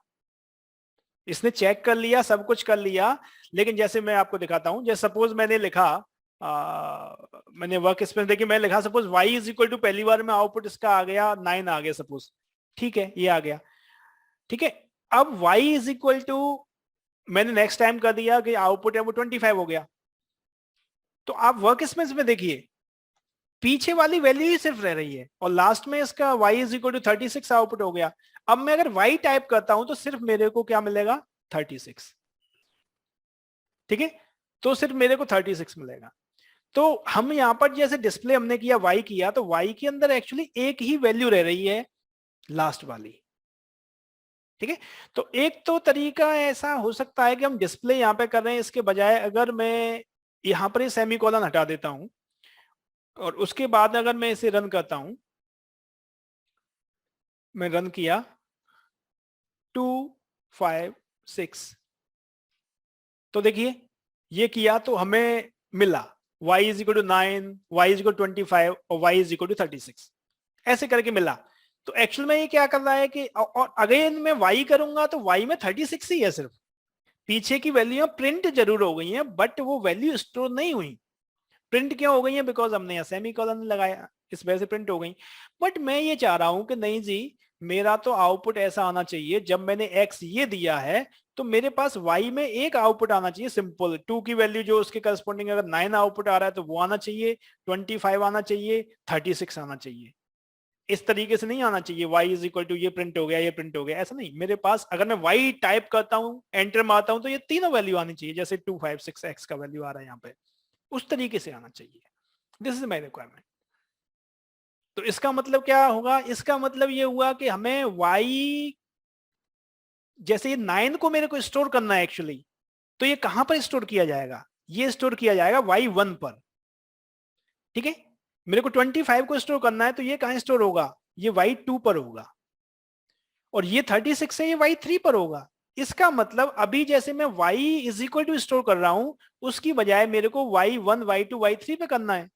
इसने चेक कर लिया, सब कुछ कर लिया, लेकिन जैसे मैं आपको दिखाता हूं, जैसे सपोज मैंने लिखा, मैंने वर्क स्पेस देखिए, मैं लिखा suppose y is equal to, पहली बार में आउटपुट इसका आ गया 9 आ गया सपोज, ठीक है, ये आ गया, ठीक है। अब y इज इक्वल टू, मैंने नेक्स्ट टाइम कर दिया कि आउटपुट है वो 25 हो गया। तो आप वर्क स्पेस में देखिए, पीछे वाली वैल्यू ही सिर्फ रह रही है, और लास्ट में इसका y is equal to 36 output हो गया। अब मैं अगर y टाइप करता हूं तो सिर्फ मेरे को क्या मिलेगा, 36, ठीक है, तो सिर्फ मेरे को 36 मिलेगा। तो हम यहां पर जैसे डिस्प्ले हमने किया y किया, तो y के अंदर एक्चुअली एक ही वैल्यू रह रही है, लास्ट वाली, ठीक है। तो एक तो तरीका ऐसा हो सकता है कि हम डिस्प्ले यहां पे कर रहे हैं, इसके बजाय अगर मैं यहां पर ये सेमीकोलन हटा देता हूं और उसके बाद अगर मैं इसे रन करता हूं, मैं रन किया 2 5 6, तो देखिए ये किया तो हमें मिला y is equal to 9, y is equal to 25 और y इज इक्वल टू 36, ऐसे करके मिला। तो एक्चुअल में ये क्या कर रहा है कि, और अगेन मैं y करूंगा तो y में 36 ही है, सिर्फ पीछे की वैल्यू प्रिंट जरूर हो गई है, बट वो वैल्यू स्टोर नहीं हुई। प्रिंट क्यों हो गई है, बिकॉज हमने यहाँ सेमीकोलन लगाया, इस वजह से प्रिंट हो गई। बट मैं ये चाह रहा हूं कि नहीं जी, मेरा तो आउटपुट ऐसा आना चाहिए, जब मैंने x ये दिया है तो मेरे पास y में एक आउटपुट आना चाहिए सिंपल, 2 की वैल्यू जो उसके करस्पॉन्डिंग, अगर 9 आउटपुट आ रहा है तो वो आना चाहिए, 25 आना चाहिए, 36 आना चाहिए। इस तरीके से नहीं आना चाहिए y इज इक्वल टू ये प्रिंट हो गया, ये प्रिंट हो गया, ऐसा नहीं। मेरे पास अगर मैं y टाइप करता हूं, एंटर मारता हूं, तो ये तीनों वैल्यू आनी चाहिए, जैसे 2 5 6 x का वैल्यू आ रहा है यहाँ पे, उस तरीके से आना चाहिए। This is my requirement. तो इसका मतलब क्या होगा, इसका मतलब ये हुआ कि हमें y, जैसे ये 9 को मेरे को स्टोर करना है एक्चुअली, तो ये कहां पर स्टोर किया जाएगा, ये स्टोर किया जाएगा y1 पर, ठीक है। मेरे को 25 को स्टोर करना है, तो ये कहां स्टोर होगा, ये y2 पर होगा, और ये 36 है, ये y3 पर होगा। इसका मतलब अभी जैसे मैं y is equal to store कर रहा हूं, उसकी बजाय मेरे को y1 y2 y3 पे करना है।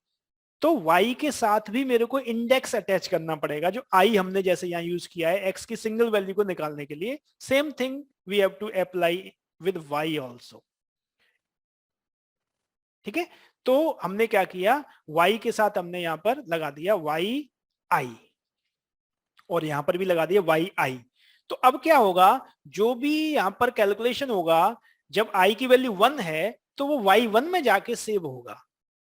तो y के साथ भी मेरे को इंडेक्स अटैच करना पड़ेगा, जो i हमने जैसे यहां यूज किया है x की सिंगल वैल्यू को निकालने के लिए। Same thing we have to apply with y also, ठीक है। तो हमने क्या किया, y के साथ हमने यहां पर लगा दिया yi, और यहां पर भी लगा दिया yi। तो अब क्या होगा, जो भी यहां पर कैलकुलेशन होगा, जब i की वैल्यू 1 है तो वो y1 में जाके सेव होगा,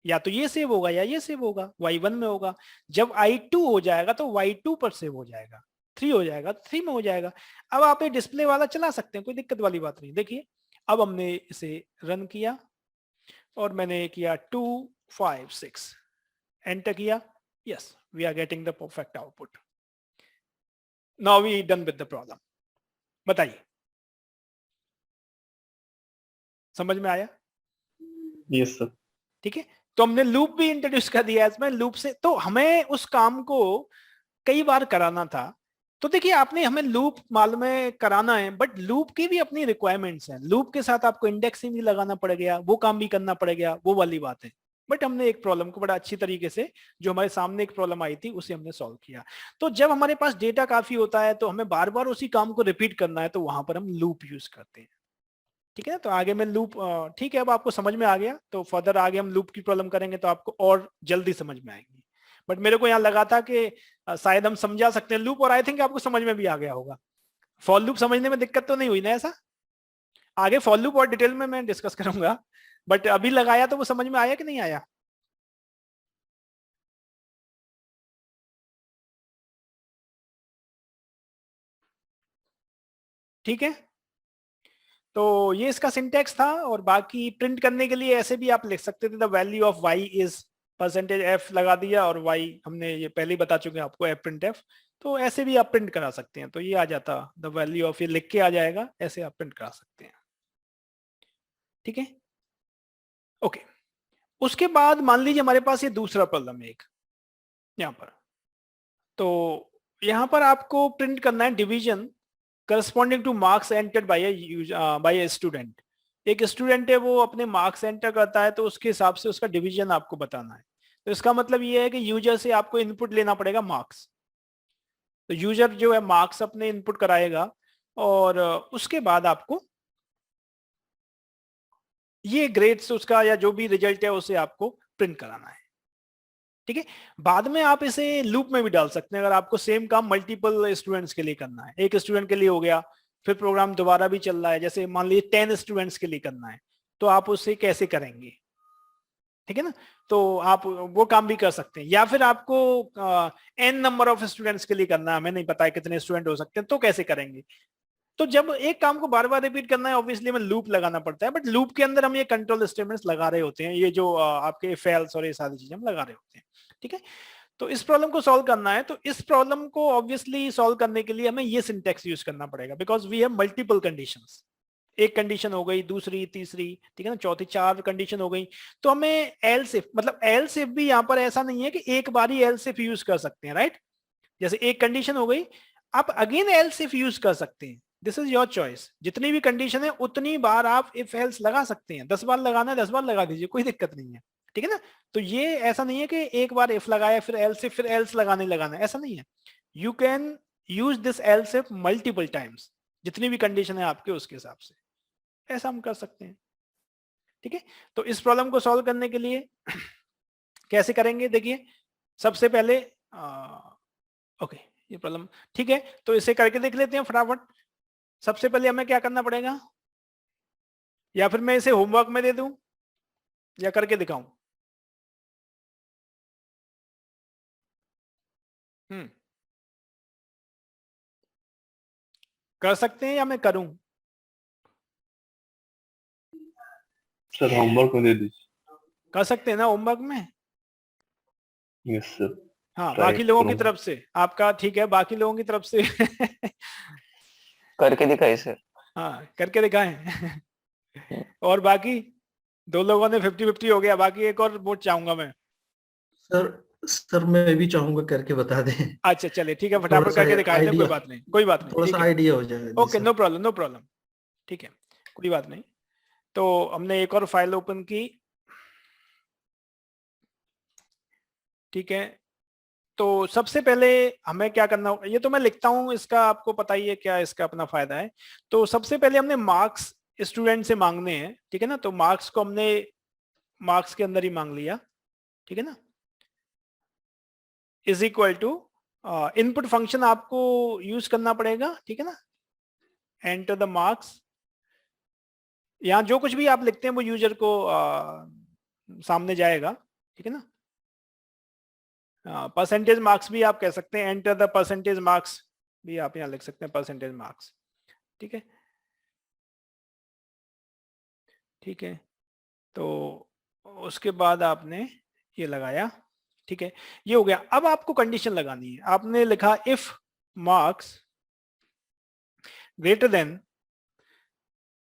या तो ये सेव होगा या ये सेव होगा, y1 में होगा। जब i2 हो जाएगा तो y2 पर सेव हो जाएगा, 3 हो जाएगा तो 3 में हो जाएगा। अब आप ये डिस्प्ले वाला चला सकते हैं, कोई दिक्कत वाली बात नहीं। देखिए अब हमने इसे रन किया और मैंने किया 2 5 6, एंटर किया, yes we are getting the perfect output. Now we done with the problem. बताइए, समझ में आया? Yes sir. ठीक है, तो हमने लूप भी इंट्रोड्यूस कर दिया इसमें। लूप से तो हमें उस काम को कई बार कराना था। तो देखिए, आपने हमें लूप मालूम है कराना है, बट लूप की भी अपनी रिक्वायरमेंट्स हैं। लूप के साथ आपको इंडेक्सिंग भी लगाना पड़ेगा, वो काम भी करना पड़ेगा, वो वाली बात है। बट हमने एक प्रॉब्लम को बड़ा अच्छी तरीके से, जो हमारे सामने एक प्रॉब्लम आई थी, उसे हमने सॉल्व किया। तो जब हमारे पास डेटा काफी होता है तो हमें बार बार उसी काम को रिपीट करना है, तो वहां पर हम लूप यूज करते हैं, ठीक है। ठीक है, तो आगे में लूप, ठीक है, अब आपको समझ में आ गया, तो फर्दर आगे हम लूप की प्रॉब्लम करेंगे तो आपको और जल्दी समझ में आएगी। बट मेरे को यहाँ लगा था कि शायद हम समझा सकते हैं लूप, और आई थिंक आपको समझ में भी आ गया होगा। फॉर लूप समझने में दिक्कत तो नहीं हुई ना ऐसा? आगे फॉर लूप और डिटेल में मैं डिस्कस करूंगा, बट अभी लगाया तो वो समझ में आया कि नहीं आया? ठीक है, तो ये इसका सिंटेक्स था। और बाकी प्रिंट करने के लिए ऐसे भी आप लिख सकते थे, the value of y is percentage f लगा दिया, और y हमने ये पहले ही बता चुके हैं आपको, f प्रिंट f, तो ऐसे भी आप प्रिंट करा सकते हैं। तो ये आ जाता द वैल्यू ऑफ, ये लिख के आ जाएगा, ऐसे आप प्रिंट करा सकते हैं। ठीक है, ओके। उसके बाद मान लीजिए हमारे पास ये दूसरा प्रॉब्लम है एक यहाँ पर, तो यहाँ पर आपको प्रिंट करना है division corresponding to marks entered by a student. एक स्टूडेंट है, वो अपने मार्क्स एंटर करता है, तो उसके हिसाब से उसका डिवीजन आपको बताना है। तो इसका मतलब ये है कि यूजर से आपको इनपुट लेना पड़ेगा मार्क्स। तो यूजर जो है मार्क्स अपने इनपुट कराएगा, और उसके बाद आपको ये ग्रेड्स उसका या जो भी रिजल्ट है उसे आपको प्रिंट कराना है। ठीक है, बाद में आप इसे लूप में भी डाल सकते हैं, अगर आपको सेम काम मल्टीपल स्टूडेंट्स के लिए करना है। एक स्टूडेंट के लिए हो गया, फिर प्रोग्राम दोबारा भी चल रहा है, जैसे मान लीजिए 10 स्टूडेंट्स के लिए करना है, तो आप उससे कैसे करेंगे? ठीक है ना, तो आप वो काम भी कर सकते हैं। या फिर आपको n नंबर ऑफ स्टूडेंट्स के लिए करना है, हमें नहीं पता है कितने स्टूडेंट हो सकते हैं, तो कैसे करेंगे? तो जब एक काम को बार बार रिपीट करना है, ऑब्वियसली हमें लूप लगाना पड़ता है, बट लूप के अंदर हम ये कंट्रोल स्टेटमेंट्स लगा रहे होते हैं, ये जो आपके इफ एल्स और ये सारी चीजें हम लगा रहे होते हैं। ठीक है, तो इस प्रॉब्लम को सॉल्व करना है, तो इस प्रॉब्लम को ऑब्वियसली सॉल्व करने के लिए हमें ये सिंटेक्स यूज करना पड़ेगा, because we have multiple conditions. एक कंडीशन हो गई, दूसरी, तीसरी, ठीक है ना, चौथी, 4 कंडीशन हो गई। तो हमें एल्स इफ, मतलब एल्स इफ भी यहाँ पर ऐसा नहीं है कि एक बार ही एल्स इफ यूज कर सकते हैं, राइट? जैसे एक कंडीशन हो गई, आप अगेन एल्स इफ यूज कर सकते हैं, दिस इज योर चॉइस। जितनी भी कंडीशन है उतनी बार आप इफ एल्स लगा सकते हैं। 10 बार लगाना है 10 बार लगा दीजिए, कोई दिक्कत नहीं है। ठीक है ना, तो ये ऐसा नहीं है कि एक बार इफ लगाया फिर एल्स लगाना ही लगाना है, ऐसा नहीं है। You can use this else if multiple times, जितनी भी कंडीशन है आपके उसके हिसाब से, ऐसा हम कर सकते हैं। ठीक है, तो इस प्रॉब्लम को सॉल्व करने के लिए कैसे करेंगे, देखिए सबसे पहले ओके, ये प्रॉब्लम ठीक है, तो इसे करके देख लेते हैं फटाफट। सबसे पहले हमें क्या करना पड़ेगा, या फिर मैं इसे होमवर्क में दे दूं या करके दिखाऊं? कर सकते हैं या मैं करूं? सर होमवर्क में दे दीजिए। कर सकते हैं ना होमवर्क में? Yes sir. हाँ, Try बाकी लोगों की करूंगा। तरफ से आपका ठीक है, बाकी लोगों की तरफ से करके दिखाइए सर। हाँ, करके दिखाएं। और बाकी 2 लोगों ने 50-50 हो गया, बाकी एक और वोट चाहूंगा मैं। सर मैं भी चाहूंगा करके बता दें। अच्छा चलिए ठीक है, थोड़ा फटाफट सा करके दिखाए थे, कोई आइडिया, बात नहीं, कोई बात नहीं, थोड़ा ठीक सा है, आइडिया हो जाए। Okay, no problem, no problem, ठीक है, कोई बात नहीं। तो हमने एक और फाइल ओपन की, ठीक है। तो सबसे पहले हमें क्या करना होगा, ये तो मैं लिखता हूं, इसका आपको पता ही है क्या इसका अपना फायदा है। तो सबसे पहले हमने मार्क्स स्टूडेंट से मांगने हैं, ठीक है ना, तो मार्क्स को हमने मार्क्स के अंदर ही मांग लिया, ठीक है ना, is equal to input function आपको यूज करना पड़ेगा, ठीक है ना, एंटर द मार्क्स। यहाँ जो कुछ भी आप लिखते हैं वो यूजर को सामने जाएगा, ठीक है ना। परसेंटेज मार्क्स भी आप कह सकते हैं, एंटर द परसेंटेज मार्क्स भी आप यहाँ लिख सकते हैं, परसेंटेज मार्क्स, ठीक है, ठीक है। तो उसके बाद आपने ये लगाया, ठीक है, ये हो गया। अब आपको कंडीशन लगानी है, आपने लिखा इफ मार्क्स ग्रेटर देन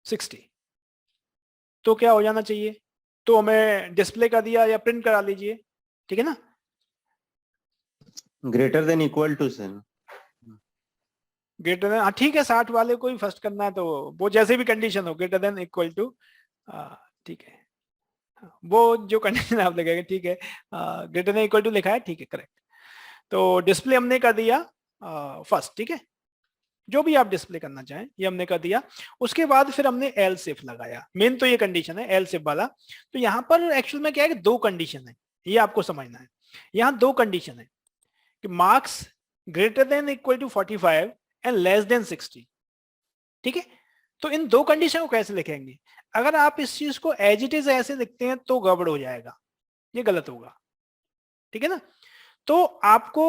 60, तो क्या हो जाना चाहिए, तो हमें डिस्प्ले कर दिया या प्रिंट करा लीजिए, ठीक है ना। Greater than equal to sir, greater than, हाँ ठीक है, 60 वाले को ही फर्स्ट करना है, तो वो जैसे भी कंडीशन हो, ग्रेटर देन इक्वल टू, ठीक है, वो जो कंडीशन आप लगाएंगे, ठीक है, ग्रेटर देन इक्वल टू लिखा है, ठीक है, करेक्ट। तो डिस्प्ले हमने कर दिया फर्स्ट, ठीक है, जो भी आप डिस्प्ले करना चाहें, ये हमने कर दिया। उसके बाद फिर हमने एल्स इफ लगाया, मेन तो ये कंडीशन है एल्स इफ वाला। तो यहाँ पर एक्चुअल में क्या है कि दो कंडीशन है, ये आपको समझना है। यहाँ दो कंडीशन है कि marks greater than equal to 45 and less than 60, ठीक है। तो इन दो कंडीशन को कैसे लिखेंगे? अगर आप इस चीज को एज इट इज ऐसे लिखते हैं तो गड़बड़ हो जाएगा, ये गलत होगा, ठीक है ना। तो आपको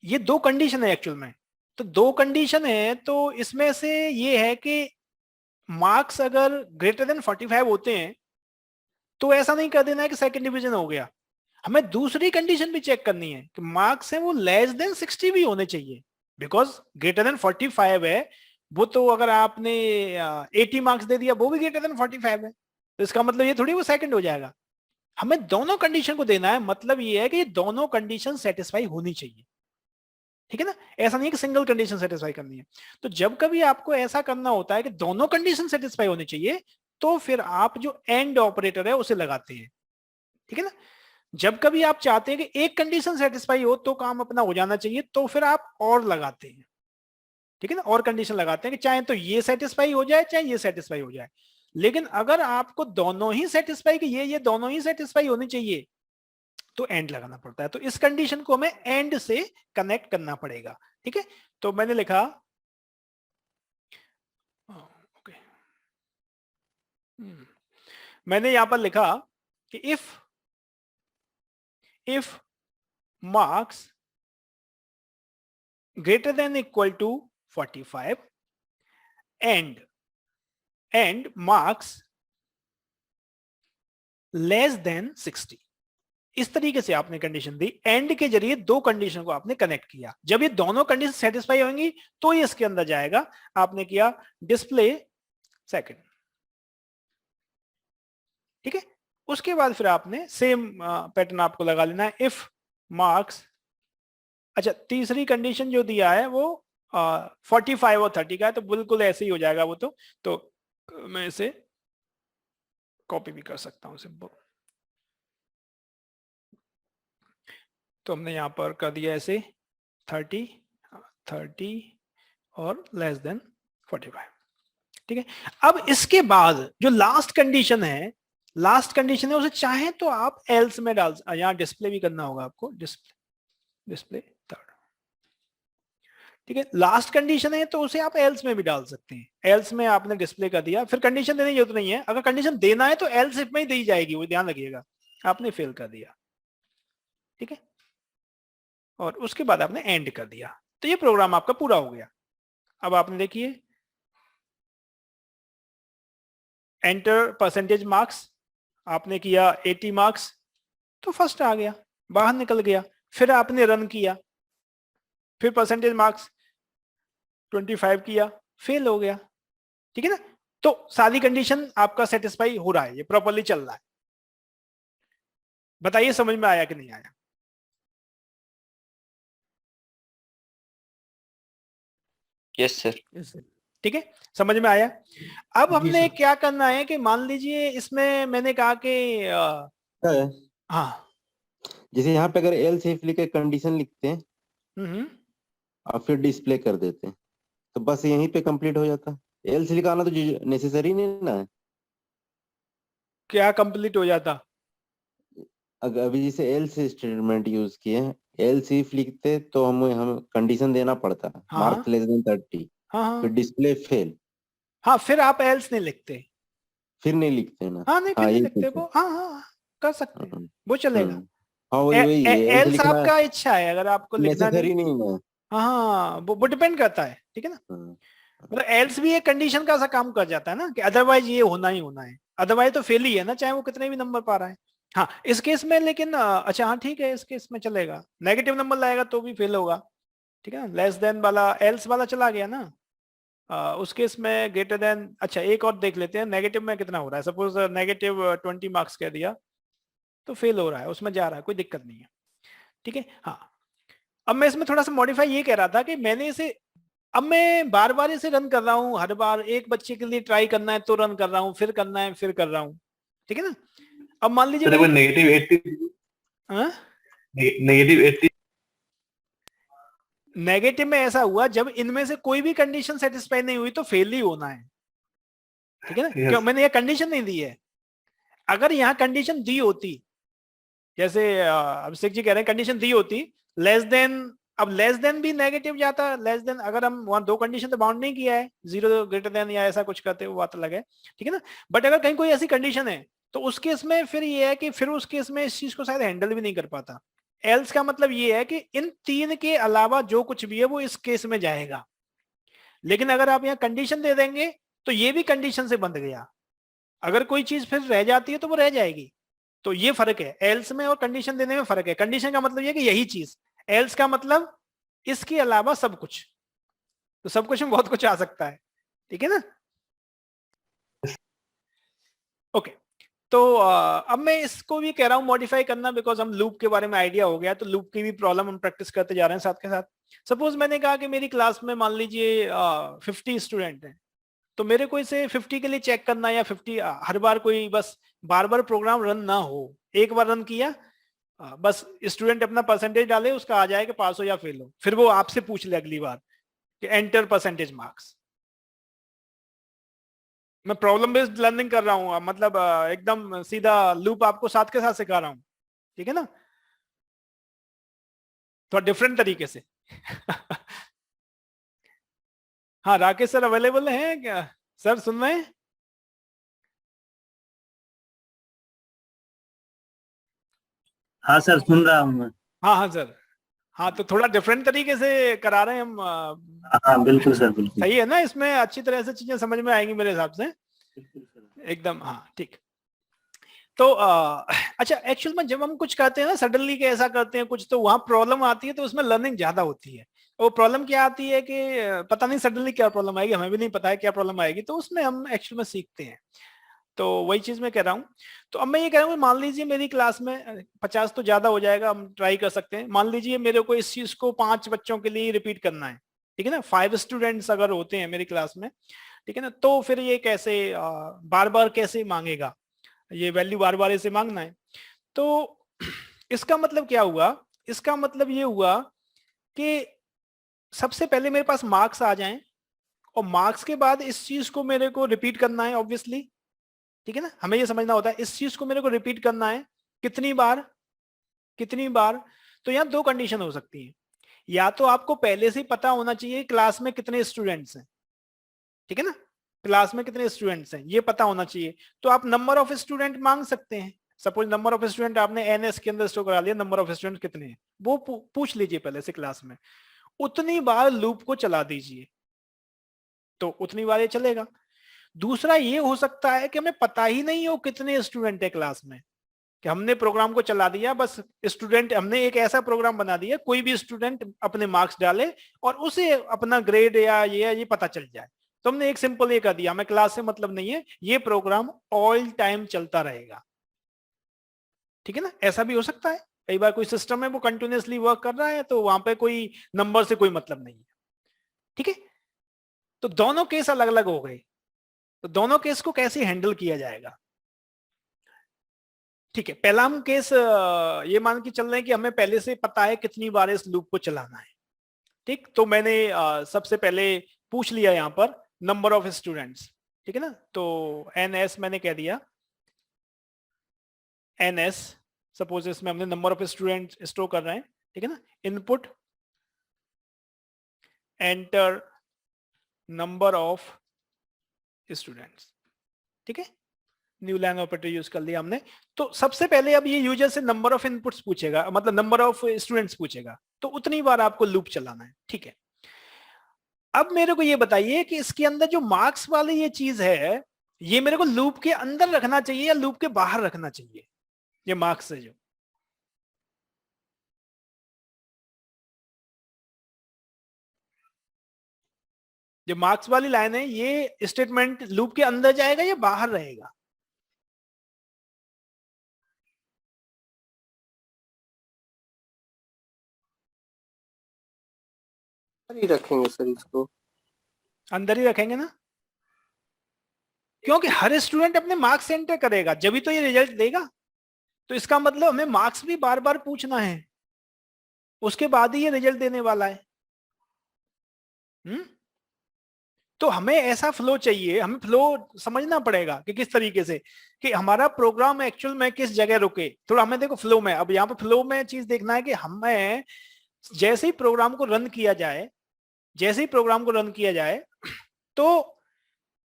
ये दो कंडीशन है एक्चुअल में, तो दो कंडीशन है, तो इसमें से ये है कि मार्क्स अगर ग्रेटर देन 45 होते हैं तो ऐसा नहीं कर देना है कि सेकंड डिवीजन हो गया, हमें दूसरी कंडीशन भी चेक करनी है कि मार्क्स है वो लेस देन 60 भी होने चाहिए, बिकॉज ग्रेटर देन 45 है वो, तो अगर आपने 80 मार्क्स दे दिया वो भी ग्रेटर देन 45 है, तो इसका मतलब ये थोड़ी वो सेकंड हो जाएगा। हमें दोनों कंडीशन को देना है, मतलब ये है कि ये दोनों कंडीशन सेटिस्फाई होनी चाहिए, ठीक है ना। ऐसा नहीं है कि सिंगल कंडीशन सेटिस्फाई करनी है। तो जब कभी आपको ऐसा करना होता है कि दोनों कंडीशन सेटिस्फाई होनी चाहिए, तो फिर आप जो एंड ऑपरेटर है उसे लगाते हैं, ठीक है ना। जब कभी आप चाहते हैं कि एक कंडीशन सेटिस्फाई हो तो काम अपना हो जाना चाहिए, तो फिर आप और लगाते हैं, ठीक है ना, और कंडीशन लगाते हैं कि चाहे तो ये सेटिस्फाई हो जाए चाहे ये सेटिस्फाई हो जाए। लेकिन अगर आपको दोनों ही सेटिस्फाई, कि ये दोनों ही सेटिस्फाई होनी चाहिए, तो एंड लगाना पड़ता है। तो इस कंडीशन को हमें एंड से कनेक्ट करना पड़ेगा, ठीक है। तो मैंने लिखा ओके, मैंने यहां पर लिखा कि if marks greater than equal to 45 and marks less than 60, इस तरीके से आपने कंडीशन दी, एंड के जरिए दो कंडीशन को आपने कनेक्ट किया। जब ये दोनों कंडीशन सेटिस्फाई होंगी तो ये इसके अंदर जाएगा। आपने किया डिस्प्ले सेकंड, ठीक है। उसके बाद फिर आपने सेम पैटर्न आपको लगा लेना है, इफ मार्क्स, अच्छा तीसरी कंडीशन जो दिया है वो 45 और 30 का है, तो बिल्कुल ऐसे ही हो जाएगा वो। तो मैं इसे कॉपी भी कर सकता हूं सिंपल। तो हमने यहां पर कर दिया ऐसे 30 और लेस देन 45, ठीक है। अब इसके बाद जो लास्ट कंडीशन है उसे चाहे तो आप एल्स में डाल, यहां डिस्प्ले भी करना होगा आपको, डिस्प्ले थर्ड, ठीक है। लास्ट कंडीशन है तो उसे आप एल्स में भी डाल सकते हैं। एल्स में आपने डिस्प्ले कर दिया, फिर कंडीशन देने की जरूरत नहीं है। अगर कंडीशन देना है तो एल्स इफ में ही दी जाएगी, वो ध्यान रखिएगा। आपने फेल कर दिया, ठीक है, और उसके बाद आपने एंड कर दिया, तो ये प्रोग्राम आपका पूरा हो गया। अब आपने देखिए एंटर परसेंटेज मार्क्स, आपने किया 80 मार्क्स, तो फर्स्ट आ गया, बाहर निकल गया। फिर आपने रन किया, फिर परसेंटेज मार्क्स 25 किया, फेल हो गया, ठीक है ना। तो सारी कंडीशन आपका सेटिस्फाई हो रहा है, ये प्रॉपर्ली चल रहा है। बताइए समझ में आया कि नहीं आया? Yes sir. ठीक है, समझ में आया। अब जी हमने सर। क्या करना है कि मान लीजिए इसमें मैंने कहा कि हाँ, जैसे यहाँ पे अगर एल सेफ लिख के कंडीशन लिखते हैं हम्म, और फिर डिस्प्ले कर देते हैं तो बस यहीं पे कंप्लीट हो जाता है। एल्स लिखाना तो नेसेसरी नहीं ना है। क्या कंप्लीट हो जाता? अगर अभी जैसे एल्स स्टेटमेंट यूज किए हैं, एल्स इफ लिखते तो हम कंडीशन देना पड़ता है, हाँ मार्क्स लेस देन 30, हाँ फिर डिस्प्ले फेल, हाँ, फिर आप एल्स नहीं लिखते, फिर नहीं लिखते ना। हाँ नहीं फिर हाँ नहीं यही लिखते पूछा। वो, हाँ हाँ कर सकते हैं, वो चलेगा। हाँ वही वही एल्स एल्स लिखना आपका इच्छा है, अगर आपको लिखना नहीं, नेसेसरी नहीं है। हाँ वो डिपेंड करता है, ठीक है ना। हाँ, मतलब एल्स भी एक कंडीशन का सा काम कर जाता है ना, कि अदरवाइज ये होना ही होना है, अदरवाइज तो फेल ही है ना, चाहे वो कितने भी नंबर पा रहा है। हाँ इस केस में लेकिन अच्छा हाँ ठीक है, इस केस में चलेगा, नेगेटिव नंबर लाएगा तो भी फेल होगा, ठीक है ना। लेस देन वाला, एल्स वाला चला गया ना। उस केस में ग्रेटर देन, अच्छा एक और देख लेते हैं, नेगेटिव में कितना हो रहा है। सपोज नेगेटिव 20 मार्क्स कह दिया तो फेल हो रहा है, उसमें जा रहा है, कोई दिक्कत नहीं है, ठीक है। हाँ अब मैं इसमें थोड़ा सा मॉडिफाई ये कह रहा था कि मैंने इसे, अब मैं बार बार इसे रन कर रहा हूँ, हर बार एक बच्चे के लिए ट्राई करना है तो रन कर रहा हूँ, फिर करना है फिर कर रहा हूँ, ठीक है ना। अब मान लीजिए सर कोई नेगेटिव 80, हाँ? नेगेटिव 80 नेगेटिव में ऐसा हुआ जब इनमें से कोई भी कंडीशन सेटिस्फाई नहीं हुई तो फेल ही होना है, ठीक है ना? Yes. क्यों मैंने ये कंडीशन नहीं दी है। अगर यहाँ कंडीशन दी होती, जैसे अभिषेक जी कह रहे हैं कंडीशन दी होती लेस देन, अब लेस देन भी नेगेटिव जाता, लेस देन अगर हम वहां दो कंडीशन तो बाउंड नहीं किया है, 0 ग्रेटर देन या ऐसा कुछ करते, वो बात अलग है, ठीक है ना? बट अगर कहीं कोई ऐसी कंडीशन है तो उस केस में फिर ये है कि फिर उस केस में इस चीज को शायद हैंडल भी नहीं कर पाता। एल्स का मतलब ये है कि इन तीन के अलावा जो कुछ भी है वो इस केस में जाएगा। लेकिन अगर आप यहाँ कंडीशन दे देंगे तो ये भी कंडीशन से बंध गया, अगर कोई चीज फिर रह जाती है तो वो रह जाएगी। तो ये फर्क है, एल्स में और कंडीशन देने में फर्क है। कंडीशन का मतलब ये कि यही चीज, एल्स का मतलब इसके अलावा सब कुछ। तो सब कुछ में बहुत कुछ आ सकता है, ठीक है ना? ओके, तो अब मैं इसको भी कह रहा हूं मॉडिफाई करना, बिकॉज हम लूप के बारे में आइडिया हो गया, तो लूप की भी प्रॉब्लम हम प्रैक्टिस करते जा रहे हैं साथ के साथ। सपोज मैंने कहा कि मेरी क्लास में मान लीजिए 50 स्टूडेंट हैं, तो मेरे को इसे 50 के लिए चेक करना, या 50 हर बार कोई बस बार बार प्रोग्राम रन ना हो, एक बार रन किया बस स्टूडेंट अपना परसेंटेज डाले, उसका आ जाए कि पास हो या फेल हो, फिर वो आपसे पूछ ले अगली बार कि एंटर परसेंटेज मार्क्स। मैं प्रॉब्लम बेस्ड लर्निंग कर रहा हूँ, मतलब एकदम सीधा लूप आपको साथ के साथ सिखा रहा हूँ, ठीक है ना? थोड़ा डिफरेंट तरीके से। हाँ, राकेश सर अवेलेबल हैं क्या? सर सुन रहे हैं? हाँ सर, सुन रहा हूँ मैं। हाँ हाँ सर, हाँ तो थोड़ा डिफरेंट तरीके से करा रहे हैं हम। हाँ बिल्कुल सर, बिल्कुल सही है ना? इसमें अच्छी तरह से चीजें समझ में आएंगी मेरे हिसाब से, बिल्कुल सर। एकदम। हाँ ठीक। तो अच्छा, एक्चुअल में जब हम कुछ करते हैं ना सडनली के ऐसा करते हैं कुछ, तो वहां प्रॉब्लम आती है, तो उसमें लर्निंग ज्यादा होती है। वो प्रॉब्लम क्या आती है कि पता नहीं सडनली क्या प्रॉब्लम आएगी, हमें भी नहीं पता है क्या प्रॉब्लम आएगी, तो उसमें हम एक्चुअल में सीखते हैं। तो वही चीज मैं कह रहा हूँ। तो अब मैं ये कह रहा हूँ, मान लीजिए मेरी क्लास में 50 तो ज्यादा हो जाएगा, हम ट्राई कर सकते हैं। मान लीजिए मेरे को इस चीज को 5 बच्चों के लिए रिपीट करना है, ठीक है ना? 5 स्टूडेंट्स अगर होते हैं मेरी क्लास में, ठीक है ना? तो फिर ये कैसे बार बार कैसे मांगेगा, ये वैल्यू बार बार इसे मांगना है। तो इसका मतलब क्या हुआ? इसका मतलब ये हुआ कि सबसे पहले मेरे पास मार्क्स आ जाएं, और मार्क्स के बाद इस चीज को मेरे को रिपीट करना है ऑब्वियसली, ठीक है ना? हमें ये समझना होता है इस चीज को मेरे को रिपीट करना है कितनी बार, कितनी बार। तो यहाँ दो कंडीशन हो सकती है, या तो आपको पहले से ही पता होना चाहिए क्लास में कितने स्टूडेंट्स हैं, ठीक है ना? क्लास में कितने स्टूडेंट्स हैं ये पता होना चाहिए, तो आप नंबर ऑफ स्टूडेंट मांग सकते हैं। सपोज नंबर ऑफ स्टूडेंट आपने एनएस के अंदर स्टोर करा लिया, नंबर ऑफ स्टूडेंट कितने हैं वो पूछ लीजिए पहले से क्लास में, उतनी बार लूप को चला दीजिए, तो उतनी बार ये चलेगा। दूसरा ये हो सकता है कि हमें पता ही नहीं हो कितने स्टूडेंट है क्लास में, कि हमने प्रोग्राम को चला दिया, बस स्टूडेंट, हमने एक ऐसा प्रोग्राम बना दिया कोई भी स्टूडेंट अपने मार्क्स डाले और उसे अपना ग्रेड या ये पता चल जाए। तो हमने एक सिंपल ये कर दिया, हमें क्लास से मतलब नहीं है, ये प्रोग्राम ऑल टाइम चलता रहेगा, ठीक है ना? ऐसा भी हो सकता है। कई बार कोई सिस्टम है वो कंटिन्यूअसली वर्क कर रहा है, तो वहां पे कोई नंबर से कोई मतलब नहीं है, ठीक है? तो दोनों केस अलग अलग हो गए, तो दोनों केस को कैसे हैंडल किया जाएगा? ठीक है, पहला हम केस ये मान के चल रहे हैं कि हमें पहले से पता है कितनी बार इस लूप को चलाना है, ठीक? तो मैंने सबसे पहले पूछ लिया यहाँ पर नंबर ऑफ स्टूडेंट्स, ठीक है ना? तो एनएस मैंने कह दिया, एनएस सपोज इसमें हमने नंबर ऑफ स्टूडेंट स्टोर कर रहे हैं, ठीक है ना? Input enter number of students, ठीक है? न्यू लाइन ऑपरेटर यूज कर लिया हमने। तो सबसे पहले अब ये यूजर से नंबर ऑफ इनपुट्स पूछेगा, मतलब नंबर ऑफ स्टूडेंट्स पूछेगा, तो उतनी बार आपको लूप चलाना है, ठीक है? अब मेरे को ये बताइए कि इसके अंदर जो मार्क्स वाली ये चीज है, ये मेरे को लूप के अंदर रखना चाहिए या लूप के बाहर रखना चाहिए? ये मार्क्स है जो मार्क्स वाली लाइन है, ये स्टेटमेंट लूप के अंदर जाएगा या बाहर रहेगा? अंदर ही रखेंगे सर इसको। अंदर ही रखेंगे ना, क्योंकि हर स्टूडेंट अपने मार्क्स एंटर करेगा जब ही तो ये रिजल्ट देगा। तो इसका मतलब हमें मार्क्स भी बार बार पूछना है, उसके बाद ही ये रिजल्ट देने वाला है। तो हमें ऐसा फ्लो चाहिए, हमें फ्लो समझना पड़ेगा कि किस तरीके से कि हमारा प्रोग्राम एक्चुअल में किस जगह रुके। थोड़ा हमें देखो फ्लो में, अब यहाँ पे फ्लो में चीज देखना है कि हमें जैसे ही प्रोग्राम को रन किया जाए, जैसे ही प्रोग्राम को रन किया जाए, तो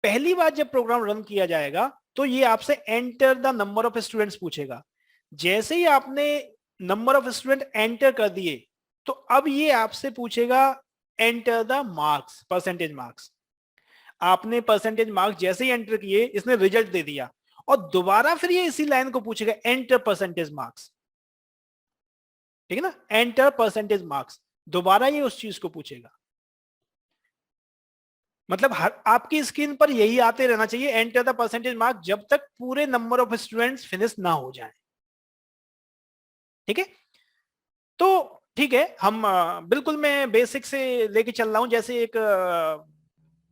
पहली बार जब प्रोग्राम रन किया जाएगा तो ये आपसे enter the number of students पूछेगा। जैसे ही आपने नंबर ऑफ स्टूडेंट एंटर कर दिए तो अब ये आपसे पूछेगा enter the marks, percentage marks. आपने परसेंटेज मार्क्स जैसे ही एंटर किए, इसने रिजल्ट दे दिया और दोबारा फिर ये इसी लाइन को पूछेगा एंटर परसेंटेज मार्क्स, ठीक है ना, एंटर परसेंटेज मार्क्स, दोबारा ये उस चीज को पूछेगा। मतलब हर आपकी स्क्रीन पर यही आते रहना चाहिए एंटर द परसेंटेज मार्क्स जब तक पूरे नंबर ऑफ स्टूडेंट्स फिनिश ना हो जाए, ठीक है। तो ठीक है, हम बिल्कुल मैं बेसिक से लेके चल रहा हूं, जैसे एक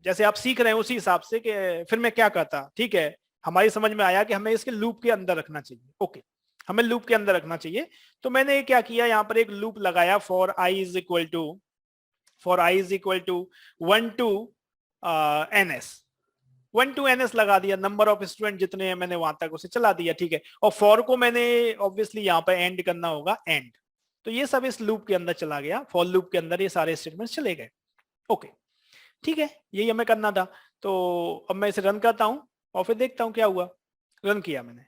जैसे आप सीख रहे हैं उसी हिसाब से कि फिर मैं क्या करता। ठीक है, हमारी समझ में आया कि हमें इसके लूप के अंदर रखना चाहिए। ओके, हमें लूप के अंदर रखना चाहिए। तो मैंने क्या किया, यहाँ पर एक लूप लगाया for i is equal to 1 to ns, 1 to ns लगा दिया, नंबर ऑफ स्टूडेंट जितने हैं मैंने वहां तक उसे चला दिया, ठीक है। और फॉर को मैंने ऑब्वियसली यहाँ पर एंड करना होगा, एंड। तो ये सब इस लूप के अंदर चला गया, फॉर लूप के अंदर ये सारे स्टेटमेंट्स चले गए। ओके, ठीक है, यही हमें करना था। तो अब मैं इसे रन करता हूं और फिर देखता हूं क्या हुआ। रन किया मैंने,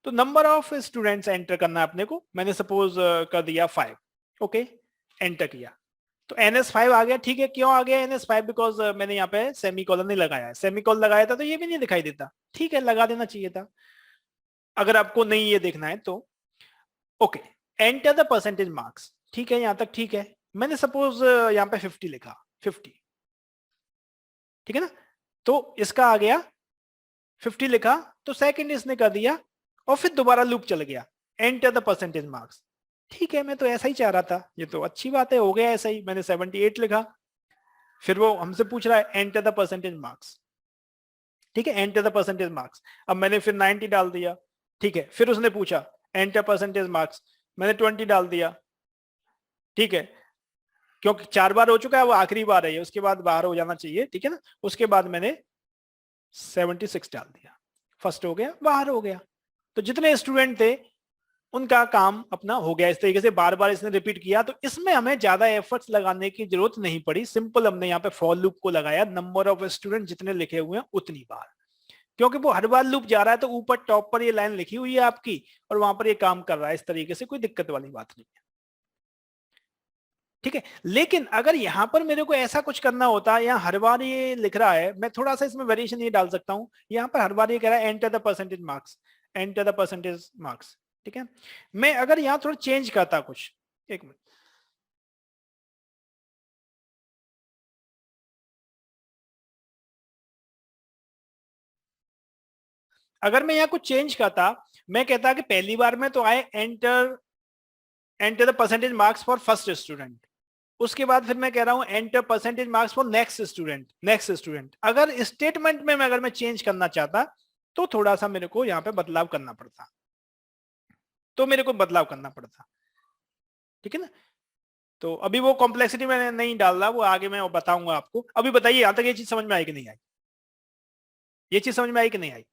तो नंबर ऑफ स्टूडेंट्स एंटर करना है अपने को। मैंने सपोज कर दिया 5, ओके, एंटर किया तो NS5 आ गया। ठीक है, क्यों आ गया NS5? बिकॉज मैंने यहाँ पे सेमीकोलन नहीं लगाया है। सेमीकोलन लगाया था तो ये भी नहीं दिखाई देता। ठीक है, लगा देना चाहिए था अगर आपको नहीं ये देखना है तो। Okay, enter the percentage marks, ठीक है, यहां तक ठीक है। मैंने सपोज यहाँ पे 50 लिखा, 50, ठीक है ना। तो इसका आ गया 50 लिखा, तो सेकंड इसने कर दिया और फिर दोबारा लूप चल गया, एंटर द परसेंटेज मार्क्स। ठीक है, मैं तो ऐसा ही चाह रहा था, ये तो अच्छी बात है, हो गया ऐसा ही। मैंने 78 लिखा, फिर वो हमसे पूछ रहा है एंटर द परसेंटेज मार्क्स, ठीक है, एंटर द परसेंटेज मार्क्स। अब मैंने फिर 90 डाल दिया, ठीक है। फिर उसने पूछा एंटर परसेंटेज मार्क्स, मैंने 20 डाल दिया, ठीक है, क्योंकि 4 बार हो चुका है, वो आखिरी बार है ये, उसके बाद बाहर हो जाना चाहिए, ठीक है ना। उसके बाद मैंने 76 डाल दिया, फर्स्ट हो गया, बाहर हो गया। तो जितने स्टूडेंट थे उनका काम अपना हो गया। इस तरीके से बार बार इसने रिपीट किया, तो इसमें हमें ज्यादा एफर्ट्स लगाने की जरूरत नहीं पड़ी। सिंपल हमने यहाँ पे फॉर लूप को लगाया, नंबर ऑफ स्टूडेंट जितने लिखे हुए हैं उतनी बार, क्योंकि वो हर बार लूप जा रहा है तो ऊपर टॉप पर ये लाइन लिखी हुई है आपकी और वहां पर ये काम कर रहा है। इस तरीके से कोई दिक्कत वाली बात नहीं है, ठीक है। लेकिन अगर यहां पर मेरे को ऐसा कुछ करना होता, यहाँ हर बार ये लिख रहा है, मैं थोड़ा सा इसमें वेरिएशन ये डाल सकता हूं। यहाँ पर हर बार ये कह रहा है enter the percentage marks, enter the percentage marks, ठीक है। मैं अगर यहां थोड़ा चेंज करता कुछ, एक मिनट, अगर मैं यहां कुछ चेंज करता, मैं कहता कि पहली बार में तो आए enter the percentage marks for first student, उसके बाद फिर मैं कह रहा हूं enter percentage marks for next student. अगर स्टेटमेंट में अगर मैं चेंज करना चाहता तो थोड़ा सा मेरे को यहाँ पे बदलाव करना पड़ता, ठीक है ना। तो अभी वो कॉम्प्लेक्सिटी मैंने नहीं डाल रहा, वो आगे मैं बताऊंगा आपको। अभी बताइए यहां तक ये चीज समझ में आई कि नहीं आई? ये चीज समझ में आई कि नहीं आई?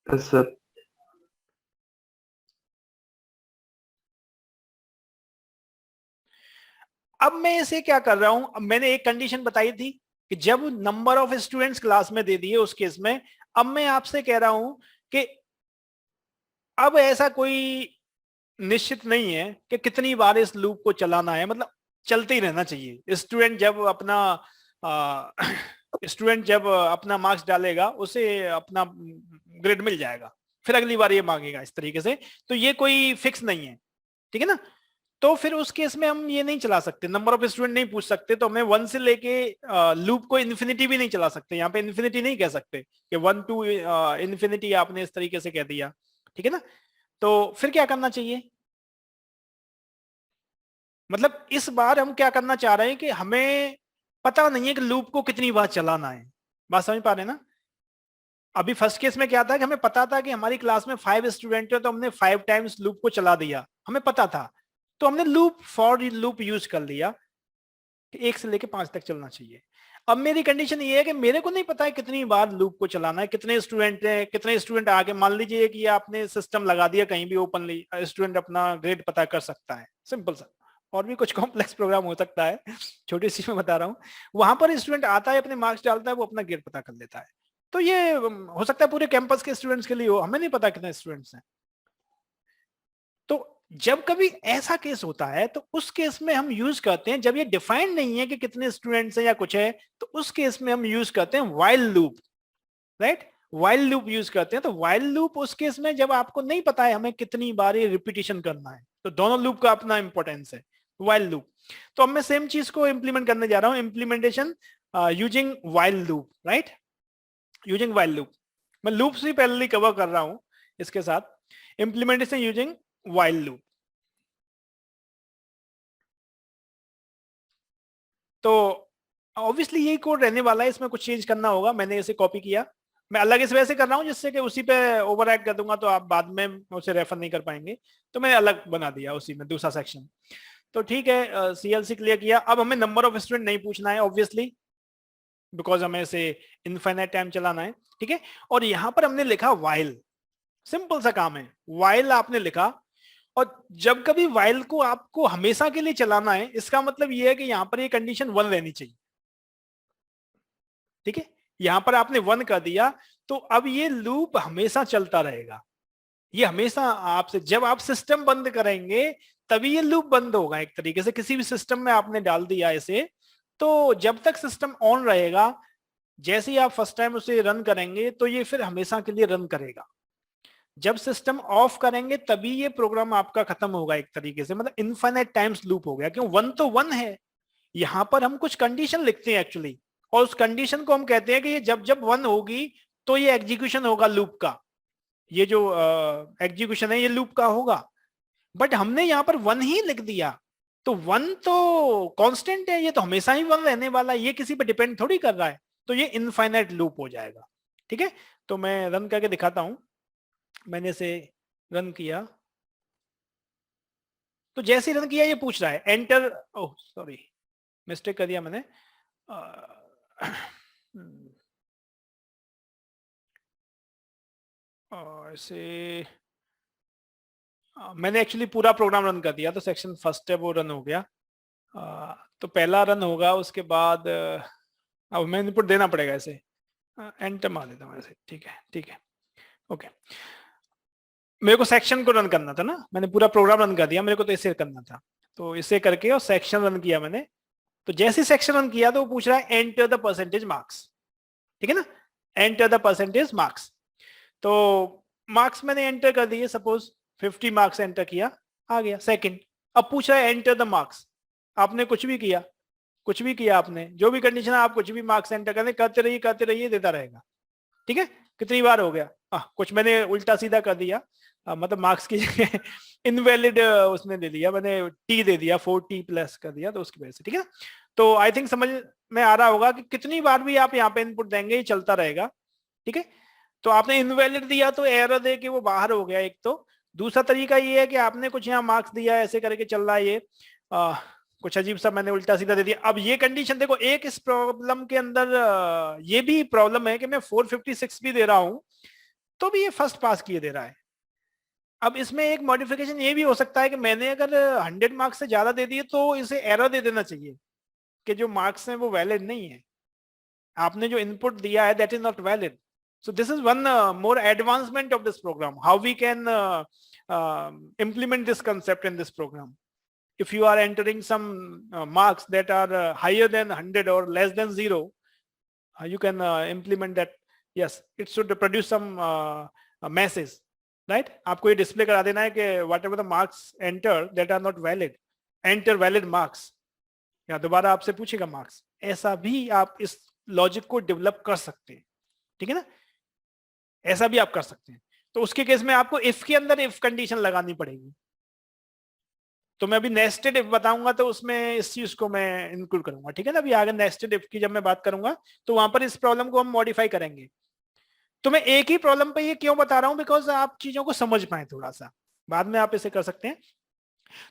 सर अब मैं इसे क्या कर रहा हूं, अब मैंने एक कंडीशन बताई थी कि जब नंबर ऑफ स्टूडेंट्स क्लास में दे दिए उस केस में, अब मैं आपसे कह रहा हूं कि अब ऐसा कोई निश्चित नहीं है कि कितनी बार इस लूप को चलाना है, मतलब चलते ही रहना चाहिए। स्टूडेंट जब अपना मार्क्स डालेगा उसे अपना ग्रेड मिल जाएगा, फिर अगली बार ये मांगेगा इस तरीके से। तो ये कोई फिक्स नहीं है, ठीक है ना। तो फिर उस केस में हम ये नहीं चला सकते, नंबर ऑफ स्टूडेंट नहीं पूछ सकते, तो हमें 1 से लेके लूप को इन्फिनिटी भी नहीं चला सकते। यहाँ पे इन्फिनिटी नहीं कह सकते कि 1 to इन्फिनिटी आपने इस तरीके से कह दिया, ठीक है ना। तो फिर क्या करना चाहिए, मतलब इस बार हम क्या करना चाह रहे हैं कि हमें पता नहीं है कि लूप को कितनी बार चलाना है। बात समझ पा रहे हैं ना? अभी फर्स्ट केस में क्या था कि हमें पता था कि हमारी क्लास में 5 स्टूडेंट है, तो हमने 5 टाइम्स लूप को चला दिया, हमें पता था, तो हमने लूप फॉर लूप यूज कर लिया कि 1 से लेके 5 तक चलना चाहिए। अब मेरी कंडीशन ये है कि मेरे को नहीं पता है कितनी बार लूप को चलाना है, कितने स्टूडेंट हैं, कितने स्टूडेंट आगे, मान लीजिए कि आपने सिस्टम लगा दिया कहीं भी ओपनली, स्टूडेंट अपना ग्रेड पता कर सकता है, सिंपल सा। और भी कुछ कॉम्प्लेक्स प्रोग्राम हो सकता है, छोटी सी में बता रहा हूँ। वहां पर स्टूडेंट आता है, अपने मार्क्स डालता है, वो अपना ग्रेड पता कर लेता है। तो ये हो सकता है पूरे कैंपस के स्टूडेंट्स के लिए हो, हमें नहीं पता कितने स्टूडेंट्स हैं। तो जब कभी ऐसा केस होता है तो उस केस में हम यूज करते हैं, जब ये डिफाइंड नहीं है कि कितने स्टूडेंट्स हैं या कुछ है, तो उस केस में हम यूज करते हैं while loop, right. While loop use करते हैं। तो व्हाइल लूप उस केस में जब आपको नहीं पता है हमें कितनी बार ये रिपीटिशन करना है, तो दोनों लूप का अपना इंपॉर्टेंस है। व्हाइल लूप, तो अब मैं सेम चीज को इंप्लीमेंट करने जा रहा हूं, implementation using while loop, right, using while loop. मैं लूप से पहले कवर कर रहा हूं इसके साथ, इंप्लीमेंटेशन यूजिंग व्हाइल लूप। तो ऑब्वियसली यही कोड रहने वाला है, इसमें कुछ चेंज करना होगा, मैंने इसे कॉपी किया, मैं अलग इस वजह से कर रहा हूं जिससे कि उसी पे ओवरराइट कर दूंगा तो आप बाद में उसे रेफर नहीं कर पाएंगे, तो मैंने अलग बना दिया उसी में दूसरा सेक्शन। तो ठीक है, सीएलसी क्लियर किया। अब हमें नंबर ऑफ स्टूडेंट नहीं पूछना है ऑब्वियसली, बिकॉज हमें इसे इनफाइनाइट टाइम चलाना है, ठीक है। और यहां पर हमने लिखा व्हाइल, सिंपल सा काम है, व्हाइल आपने लिखा। और जब कभी व्हाइल को आपको हमेशा के लिए चलाना है, इसका मतलब यह है कि यहां पर ये कंडीशन 1 रहनी चाहिए, ठीक है। यहां पर आपने 1 कर दिया, तो अब ये लूप हमेशा चलता रहेगा। ये हमेशा आपसे, जब आप सिस्टम बंद करेंगे तभी ये लूप बंद होगा। एक तरीके से किसी भी सिस्टम में आपने डाल दिया इसे, तो जब तक सिस्टम ऑन रहेगा, जैसे ही आप फर्स्ट टाइम उसे रन करेंगे तो ये फिर हमेशा के लिए रन करेगा। जब सिस्टम ऑफ करेंगे तभी ये प्रोग्राम आपका खत्म होगा एक तरीके से, मतलब इनफाइनाइट टाइम्स लूप हो गया, क्यों 1 तो 1 है। यहां पर हम कुछ कंडीशन लिखते हैं एक्चुअली, और उस कंडीशन को हम कहते हैं कि ये जब जब 1 होगी तो ये एग्जीक्यूशन होगा लूप का, ये जो एग्जीक्यूशन है ये लूप का होगा। बट हमने यहाँ पर 1 ही लिख दिया, तो 1 तो कांस्टेंट है, ये तो हमेशा ही 1 रहने वाला है, ये किसी पे डिपेंड थोड़ी कर रहा है, तो ये इनफाइनाइट लूप हो जाएगा, ठीक है। तो मैं रन करके दिखाता हूं, मैंने इसे रन किया, तो जैसे ही रन किया ये पूछ रहा है एंटर, ओह सॉरी मिस्टेक कर दिया मैंने, ऐसे मैंने एक्चुअली पूरा प्रोग्राम रन कर दिया, तो सेक्शन फर्स्ट है वो रन हो गया। तो पहला रन होगा, उसके बाद अब मैं इनपुट देना पड़ेगा ऐसे, एंटर मार देता हूँ ऐसे, ठीक है ठीक है ओके। मेरे को सेक्शन को रन करना था ना, मैंने पूरा प्रोग्राम रन कर दिया, मेरे को तो इसे करना था, तो इसे करके और सेक्शन रन किया मैंने। तो जैसे सेक्शन रन किया तो वो पूछ रहा है एंटर द परसेंटेज मार्क्स, ठीक है ना, एंटर द परसेंटेज मार्क्स। तो मार्क्स मैंने एंटर कर दिए, सपोज 50 मार्क्स एंटर किया, आ गया सेकंड। अब पूछ रहा है एंटर द मार्क्स, आपने कुछ भी किया, कुछ भी किया आपने, जो भी कंडीशन है आप कुछ भी मार्क्स एंटर करते रहिए देता रहेगा, ठीक है। कितनी बार हो गया, कुछ मैंने उल्टा सीधा कर दिया, मतलब मार्क्स की जगह इनवैलिड उसने दे दिया, मैंने टी दे दिया, 4t प्लस कर दिया, तो उसकी वजह से, ठीक है। तो आई थिंक समझ में आ रहा होगा कि कितनी बार भी आप यहाँ पे इनपुट देंगे ये चलता रहेगा, ठीक है। तो आपने इनवैलिड दिया तो एरर दे के वो बाहर हो गया एक। तो दूसरा तरीका ये है कि आपने कुछ यहाँ मार्क्स दिया, ऐसे करके चल रहा है ये, कुछ अजीब सा मैंने उल्टा सीधा दे दिया। अब ये कंडीशन देखो, एक इस प्रॉब्लम के अंदर ये भी प्रॉब्लम है कि मैं 456 भी दे रहा हूं तो भी ये फर्स्ट पास किए दे रहा है। अब इसमें एक मॉडिफिकेशन ये भी हो सकता है कि मैंने अगर 100 मार्क्स से ज्यादा दे दिए तो इसे एरर दे देना चाहिए कि जो मार्क्स हैं वो वैलिड नहीं है, आपने जो इनपुट दिया है that is not valid. So this is one more advancement of this program, how we can implement this concept in this program. If you are entering some marks that are higher than 100 or less than 0, you can implement that. Yes, it should produce some message, right? आपको ये display करा देना है कि whatever the marks enter that are not valid, enter valid marks, या दोबारा आपसे पूछेगा marks। ऐसा भी आप इस लॉजिक को डेवलप कर सकते हैं, ठीक है ना, ऐसा भी आप कर सकते हैं। तो उसके केस में आपको इफ के अंदर इफ कंडीशन लगानी पड़ेगी। तो मैं अभी नेस्टेड इफ बताऊंगा तो उसमें इस चीज को मैं इंक्लूड करूंगा, ठीक है ना। अभी आगे नेस्टेड इफ की जब मैं बात करूंगा तो वहां पर इस प्रॉब्लम को हम मॉडिफाई करेंगे। तो मैं एक ही प्रॉब्लम पे ये क्यों बता रहा हूं, बिकॉज आप चीजों को समझ पाए थोड़ा सा, बाद में आप इसे कर सकते हैं।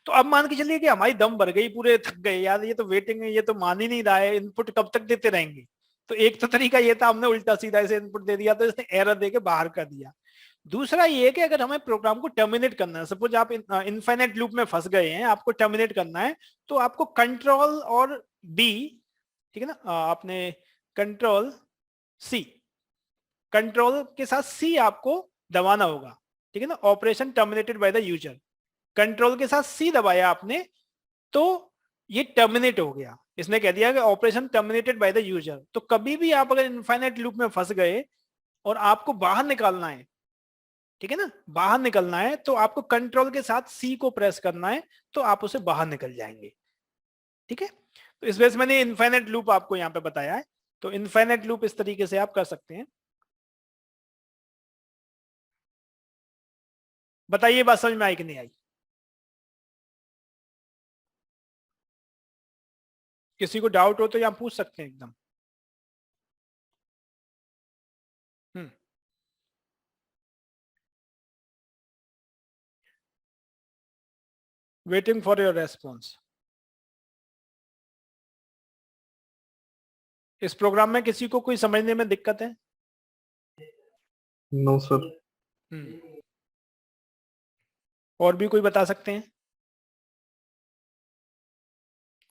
तो अब मान के चलिए कि हमारी दम भर गई, पूरे थक गए यार, ये तो वेटिंग है, ये तो मान ही नहीं रहा है, इनपुट कब तक देते रहेंगे। तो एक तो तरीका ये था, हमने उल्टा सीधा इसे इनपुट दे दिया तो इसने एरर देके बाहर कर दिया। दूसरा ये कि अगर हमें प्रोग्राम को टर्मिनेट करना है, सपोज आप इनफाइनाइट लूप में फंस गए हैं, आपको टर्मिनेट करना है, तो आपको कंट्रोल और बी, ठीक है ना, आपने कंट्रोल सी, कंट्रोल के साथ सी आपको दबाना होगा, ठीक है ना, operation terminated by the user, control के साथ सी दबाया आपने तो ये टर्मिनेट हो गया, इसने कह दिया कि operation terminated by the user. तो कभी भी आप अगर इनफाइनाइट लूप में फंस गए और आपको बाहर निकालना है, ठीक है ना, बाहर निकलना है, तो आपको कंट्रोल के साथ सी को प्रेस करना है, तो आप उसे बाहर निकल जाएंगे, ठीक है। तो इस वजह से मैंने इनफाइनाइट लूप आपको यहां पे बताया है। तो इनफाइनाइट लूप इस तरीके से आप कर सकते हैं। बताइए बात समझ में आई कि नहीं आई? किसी को डाउट हो तो यहां पूछ सकते हैं एकदम। Waiting for your response. इस प्रोग्राम में किसी को कोई समझने में दिक्कत है? No sir. और भी कोई बता सकते हैं?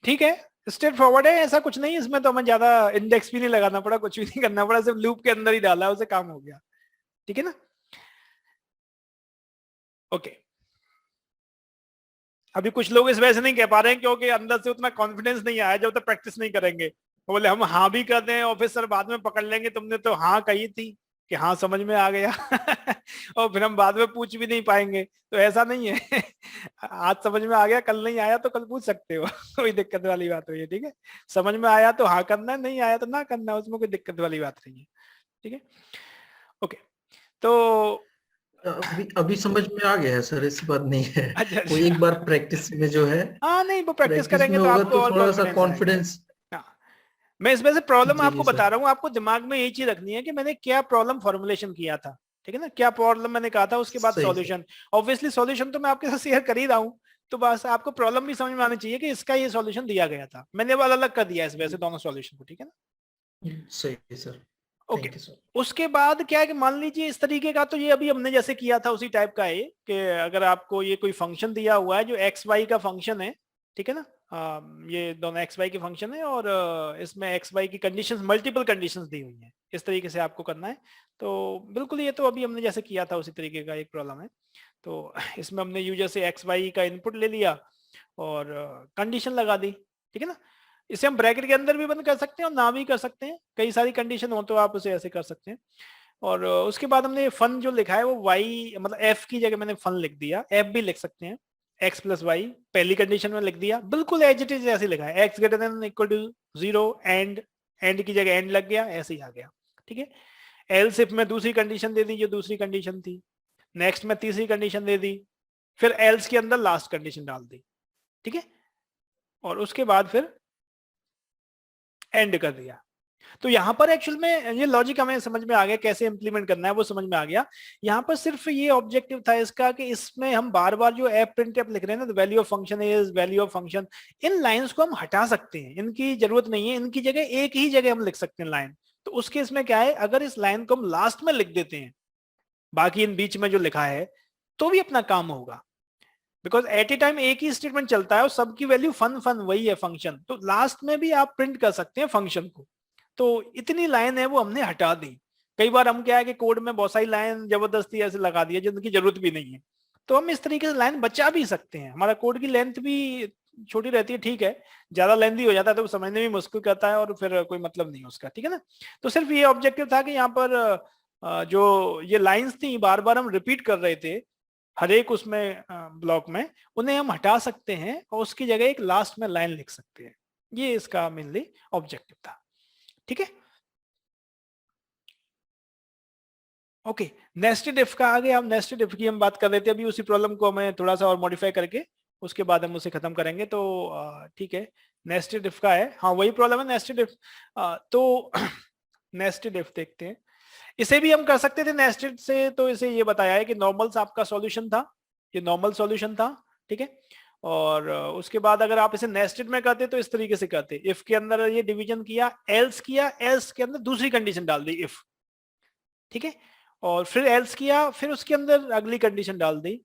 ठीक है, स्ट्रेट फॉरवर्ड है, ऐसा कुछ नहीं, इसमें तो हमें ज्यादा इंडेक्स भी नहीं लगाना पड़ा, कुछ भी नहीं करना पड़ा, सिर्फ लूप के अंदर ही डाला, उसे काम हो गया, ठीक है ना। ओके, अभी कुछ लोग इस वजह से नहीं कह पा रहे हैं क्योंकि अंदर से उतना कॉन्फिडेंस नहीं आया, जब तक प्रैक्टिस नहीं करेंगे। बोले हम हाँ भी कर दें और फिर सर बाद में पकड़ लेंगे, तुमने तो हाँ कही थी कि हाँ समझ में आ गया और फिर हम बाद में पूछ भी नहीं पाएंगे। तो ऐसा नहीं है आज समझ में आ गया, कल नहीं आया तो कल पूछ सकते हो कोई दिक्कत वाली बात नहीं है, ठीक है। समझ में आया तो हाँ करना है, नहीं आया तो ना करना है, उसमें कोई दिक्कत वाली बात नहीं है, ठीक है। ओके, तो अभी समझ में आ गया है सर, ऐसी बात नहीं है। अच्छा, वो एक बार प्रैक्टिस में जो है, हाँ नहीं, वो प्रैक्टिस प्रैक्टिस करेंगे में तो होगा आपको तो और थोड़ा सा कॉन्फिडेंस कॉन्फिडेंस। मैं इसमें से प्रॉब्लम जी आपको जी बता सर। रहा हूँ, आपको दिमाग में यही चीज रखनी है कि मैंने क्या प्रॉब्लम फॉर्मुलेशन किया था, ठीक है ना, क्या प्रॉब्लम मैंने कहा था, उसके बाद सही सर। सॉल्यूशन। ऑब्वियसली सॉल्यूशन तो मैं आपके साथ शेयर कर ही रहा हूँ, तो बस आपको प्रॉब्लम भी समझ में आनी चाहिए कि इसका ये सॉल्यूशन दिया गया था, मैंने वो अलग अलग कर दिया इस वजह से दोनों सॉल्यूशन को, ठीक है ना। सही है sir. Okay, thank you sir. उसके बाद क्या है कि मान लीजिए इस तरीके का, तो ये अभी हमने जैसे किया था उसी टाइप का है कि अगर आपको ये कोई फंक्शन दिया हुआ है जो एक्स वाई का फंक्शन है, ठीक है ना, ये दोनों एक्स वाई के फंक्शन है और इसमें एक्स वाई की कंडीशंस, मल्टीपल कंडीशंस दी हुई हैं, इस तरीके से आपको करना है। तो बिल्कुल ये तो अभी हमने जैसे किया था उसी तरीके का एक प्रॉब्लम है। तो इसमें हमने यूजर से एक्स वाई का इनपुट ले लिया और कंडीशन लगा दी, ठीक है ना। इसे हम ब्रैकेट के अंदर भी बंद कर सकते हैं और ना भी कर सकते हैं, कई सारी कंडीशन हो तो आप उसे ऐसे कर सकते हैं। और उसके बाद हमने फन जो लिखा है वो वाई मतलब एफ की जगह मैंने फन लिख दिया, एफ भी लिख सकते हैं, एक्स प्लस वाई पहली कंडीशन में लिख दिया, बिल्कुल एज इट इज ऐसे लिखा है, x greater than equal to 0 and की जगह एंड लग गया, ऐसे ही आ गया, ठीक है। एल्स इफ में दूसरी कंडीशन दे दी जो दूसरी कंडीशन थी, नेक्स्ट में तीसरी कंडीशन दे दी, फिर एल्स के अंदर लास्ट कंडीशन डाल दी, ठीक है, और उसके बाद फिर एंड कर दिया। तो यहाँ पर एक्चुअल में ये लॉजिक हमें समझ में आ गया, कैसे इंप्लीमेंट करना है वो समझ में आ गया। यहाँ पर सिर्फ ये ऑब्जेक्टिव था इसका कि इसमें हम बार बार जो एफ प्रिंट एफ लिख रहे हैं ना, value of function is value of function, in lines को हम हटा सकते हैं, इनकी जरूरत नहीं है, इनकी जगह एक ही जगह हम लिख सकते हैं लाइन। तो उस केस में क्या है, अगर इस लाइन को हम लास्ट में लिख देते हैं, बाकी इन बीच में जो लिखा है, तो भी अपना काम होगा, बिकॉज एट ए टाइम एक ही स्टेटमेंट चलता है और सबकी वैल्यू फन फन वही है फंक्शन, तो लास्ट में भी आप प्रिंट कर सकते हैं फंक्शन को। तो इतनी लाइन है वो हमने हटा दी। कई बार हम क्या है कि कोड में बहुत सारी लाइन जबरदस्ती ऐसे लगा दी है जिनकी जरूरत भी नहीं है, तो हम इस तरीके से लाइन बचा भी सकते हैं, हमारा कोड की लेंथ भी छोटी रहती है, ठीक है, ज्यादा लेंथी हो जाता है तो समझने में मुश्किल करता है और फिर कोई मतलब नहीं उसका, ठीक है ना। तो सिर्फ ये ऑब्जेक्टिव था कि यहाँ पर जो ये लाइंस थी बार बार हम रिपीट कर रहे थे हर एक उसमें ब्लॉक में, उन्हें हम हटा सकते हैं और उसकी जगह एक लास्ट में लाइन लिख सकते हैं, ये इसका मेनली ऑब्जेक्टिव था, ठीक है। ओके, नेस्टेड इफ का आगे हम नेस्टेड इफ की हम बात कर रहे थे अभी, उसी प्रॉब्लम को हमें थोड़ा सा और मॉडिफाई करके उसके बाद हम उसे खत्म करेंगे। तो ठीक है, नेस्टेड इफ का है, हाँ वही प्रॉब्लम है नेस्टेड इफ। तो नेस्टेड इफ देखते हैं। इसे भी हम कर सकते थे नेस्टेड से, तो इसे ये बताया है कि नॉर्मल्स आपका सॉल्यूशन था, ये नॉर्मल सॉल्यूशन था, ठीक है। और उसके बाद अगर आप इसे नेस्टेड में करते तो इस तरीके से करते, इफ के अंदर ये डिवीजन किया, एल्स के अंदर दूसरी कंडीशन डाल दी इफ, ठीक है, और फिर एल्स किया, फिर उसके अंदर अगली कंडीशन डाल दी,